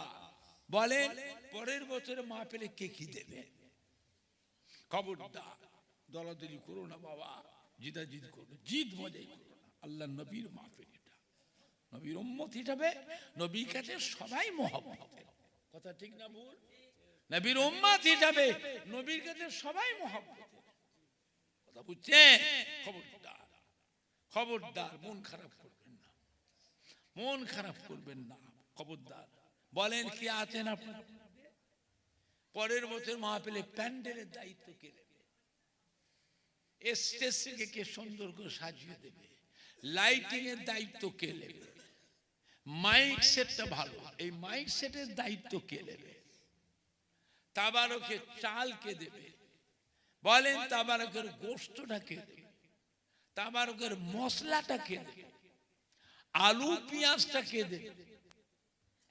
বলেন পরের বছরে মাহফিলে কে কি দেবে? খবরদার দলাদলি করো না বাবা, জিদাজিদ করো, জিদ মজাই করো না। আল্লাহ নবীর মাহফিল, এটা নবীর উম্মত হিসাবে নবীর কাছে সবাই মহব্বতের। কথা ঠিক না ভুল? নবীর উম্মত হিসাবে নবীর কাছে সবাই মহব্বতের। কথা বুঝছেন? খবরদার, খবরদার মন খারাপ করবেন না, মন খারাপ করবেন না, খবরদার। বলেন কি আছেন আপনার? পরের বছর মাহফিলে প্যান্ডেলের দায়িত্ব কে নেবে? স্টেজকে কে সুন্দর করে সাজিয়ে দেবে? লাইটিং এর দায়িত্ব কে নেবে? মাইক সেটটা ভালো, এই মাইক সেটের দায়িত্ব কে নেবে? তাবারকের চাল কে দেবে? বলেন তাবারকের গোশতটা কে দেবে? তাবারকের মশলাটা কে দেবে? আলু পেঁয়াজটা কে দেবে?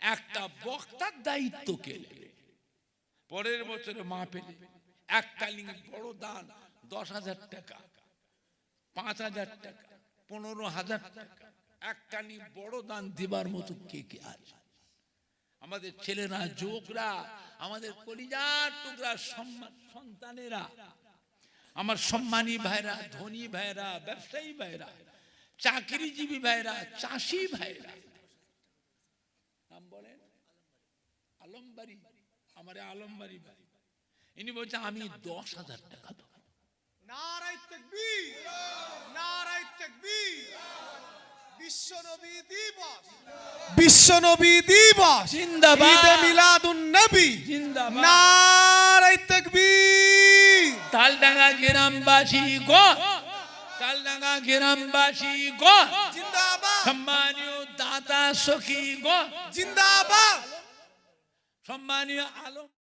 একটা বক্তার দায়িত্ব কে নেবে? পরের বছরে মাহফিলে এককালীন বড় দান 10,000 টাকা, 5,000 টাকা, 15,000 টাকা, এককালীন বড় দান দিবার মতো কে কে আছে? আমাদের ছেলেরা, যুবকরা, আমাদের কলিজার টুকরা সন্তানেরা, আমার সম্মানী ভাইরা, ধনী ভাইরা, ব্যবসায়ী ভাইরা, চাকরিজীবী ভাইরা, চাষি ভাইরা, নাম বলেন আলমবাড়ি, আমার আলমবাড়ি ভাই, ইনি বলছে আমি 10,000 টাকা দেবো। নারায়ে তাকবীর, নারায়ে তাকবীর। বিশ্ব নবী দিবস, বিশ্ব নবী দিবস জিন্দাবাদ, ঈদে মিলাদুন নবী জিন্দাবাদ, নারায়ে তাকবীর। তালডাঙ্গা গ্রামবাসী গো, তালডাঙ্গা গ্রামবাসী গো জিন্দাবাদ, সম্মানীয় দাতা সখী গো জিন্দাবাদ। সম্মানীয় আলম